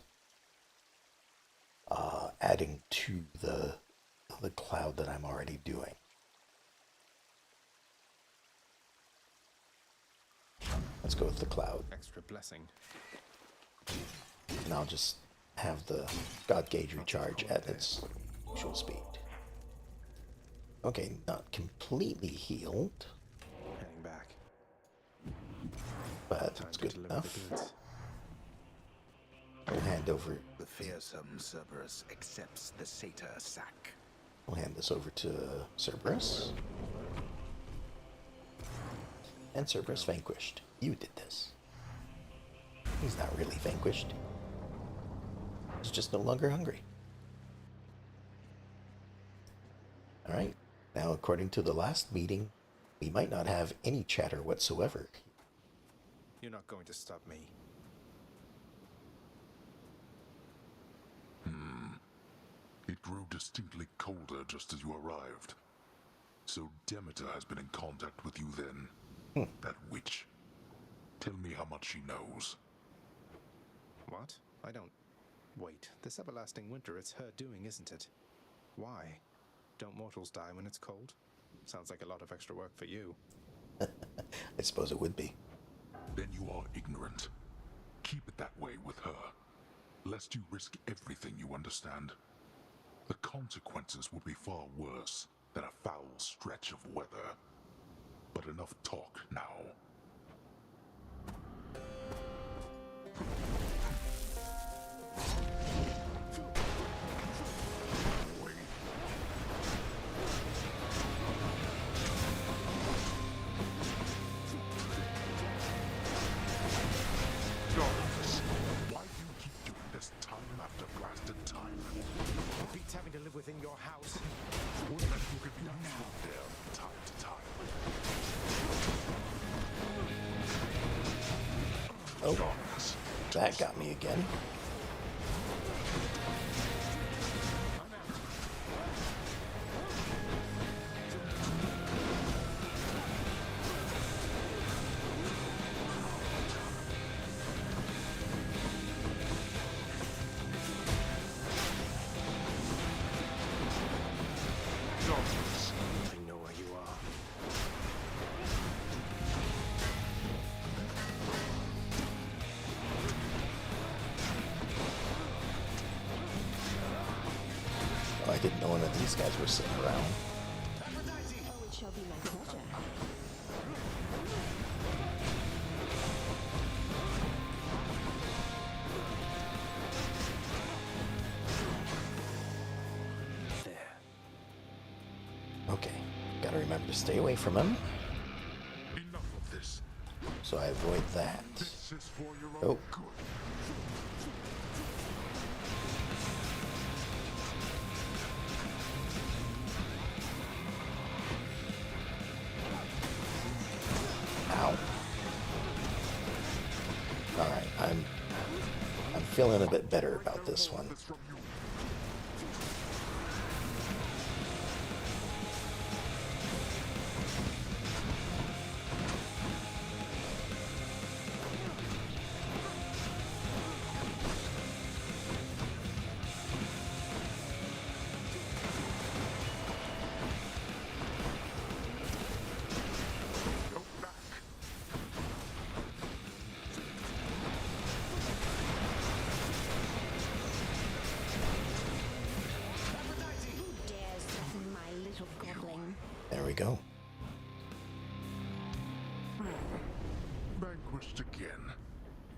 adding to the cloud that I'm already doing. Let's go with the cloud. Extra blessing. And I'll just have the God Gauge recharge at its usual speed. Okay, not completely healed. Heading back. But it's good enough. We'll hand over. The fearsome Cerberus accepts the satyr sack. We'll hand this over to Cerberus. And Cerberus vanquished. You did this. He's not really vanquished. He's just no longer hungry. Alright, now according to the last meeting, we might not have any chatter whatsoever. You're not going to stop me. It grew distinctly colder just as you arrived. So Demeter has been in contact with you then. That witch. Tell me how much she knows. What? I don't... Wait, this everlasting winter, it's her doing, isn't it? Why? Don't mortals die when it's cold? Sounds like a lot of extra work for you. I suppose it would be. Then you are ignorant. Keep it that way with her, lest you risk everything you understand. The consequences would be far worse than a foul stretch of weather. But enough talk now. Having to live within your house. Would that you could be now there from time to time. Oh, that got me again. didn't know none of these guys were sitting around. Oh, it shall be my pleasure. Okay, gotta remember to stay away from him. Enough of this. So I avoid that. This is for your Oh. own good. Ow. Alright, I'm feeling a bit better about this one. Who dares threaten my little goblin? There we go. Vanquished again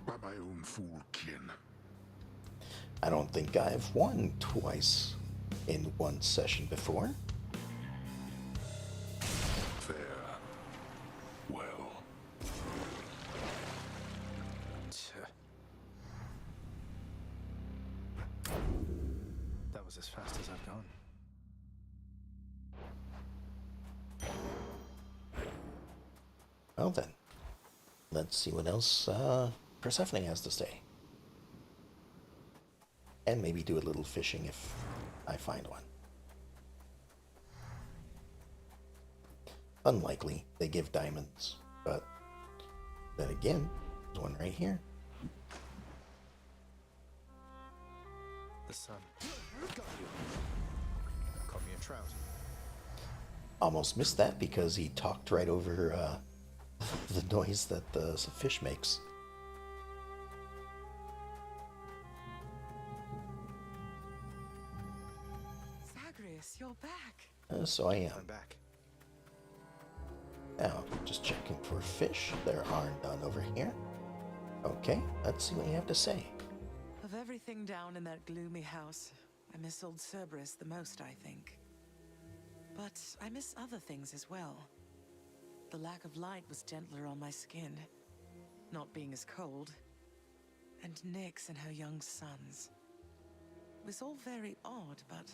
by my own fool kin. I don't think I've won twice in one session before. Fair. Well. That was as fast as I've gone. Well then, let's see what else Persephone has to say. And maybe do a little fishing if I find one. Unlikely they give diamonds, but then again, there's one right here. The sun. Got you. Caught me a trout. Almost missed that because he talked right over the noise that the fish makes. Zagreus, you're back. So I am. I'm back. Now, just checking for fish. There are none over here. Okay, let's see what you have to say. Of everything down in that gloomy house, I miss old Cerberus the most, I think. But I miss other things as well. The lack of light was gentler on my skin, not being as cold. And Nyx and her young sons. It was all very odd, but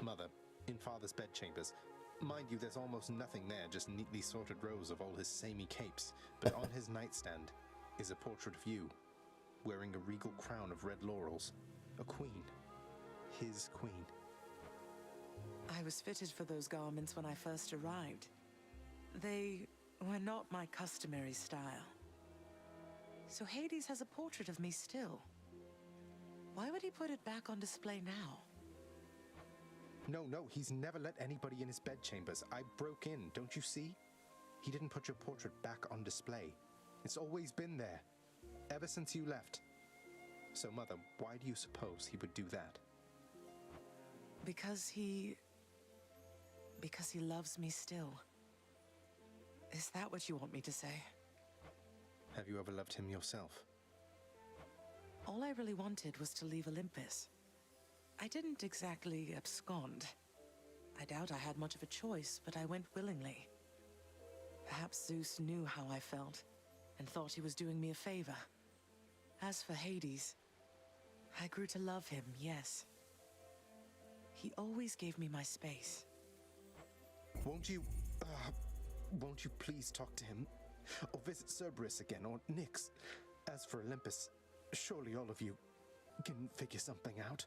Mother, in Father's bedchambers. Mind you, there's almost nothing there, just neatly sorted rows of all his samey capes. But on his nightstand is a portrait of you, wearing a regal crown of red laurels. A queen. His queen. I was fitted for those garments when I first arrived. They were not my customary style. So Hades has a portrait of me still. Why would he put it back on display now? No, he's never let anybody in his bedchambers. I broke in, don't you see? He didn't put your portrait back on display. It's always been there, ever since you left. So, Mother, why do you suppose he would do that? Because he loves me still. Is that what you want me to say? Have you ever loved him yourself? All I really wanted was to leave Olympus. I didn't exactly abscond. I doubt I had much of a choice, but I went willingly. Perhaps Zeus knew how I felt, and thought he was doing me a favor. As for Hades, I grew to love him, yes. He always gave me my space. Won't you please talk to him? Or visit Cerberus again, or Nyx? As for Olympus, surely all of you can figure something out.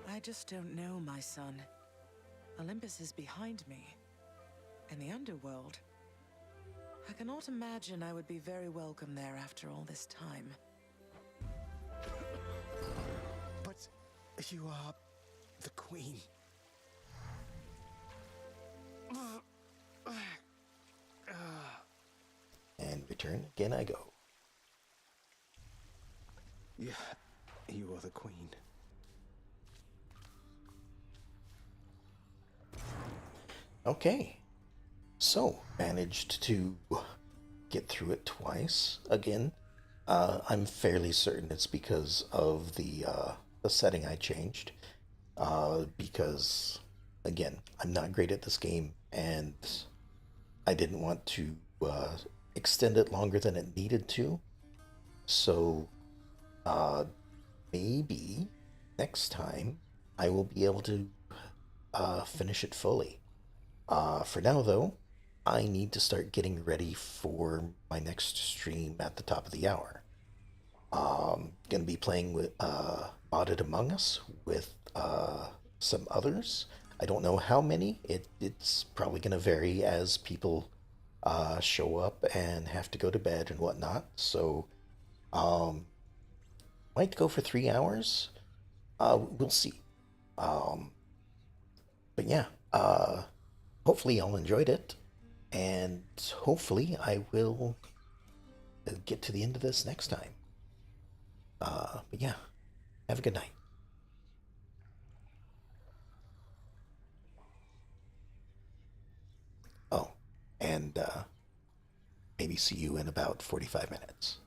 I just don't know, my son. Olympus is behind me. And the underworld. I cannot imagine I would be very welcome there after all this time. But you are the queen. And return again I go. Yeah, you are the queen. Okay. So, managed to get through it twice. Again, I'm fairly certain it's because of the setting I changed. Because, again, I'm not great at this game, and I didn't want to extend it longer than it needed to. So, maybe next time I will be able to finish it fully. For now, though, I need to start getting ready for my next stream at the top of the hour. Gonna be playing with Modded Among Us with some others. I don't know how many. It's probably gonna vary as people show up and have to go to bed and whatnot. So, might go for 3 hours. We'll see. But yeah, hopefully y'all enjoyed it, and hopefully I will get to the end of this next time. But yeah, have a good night. Oh, and maybe see you in about 45 minutes.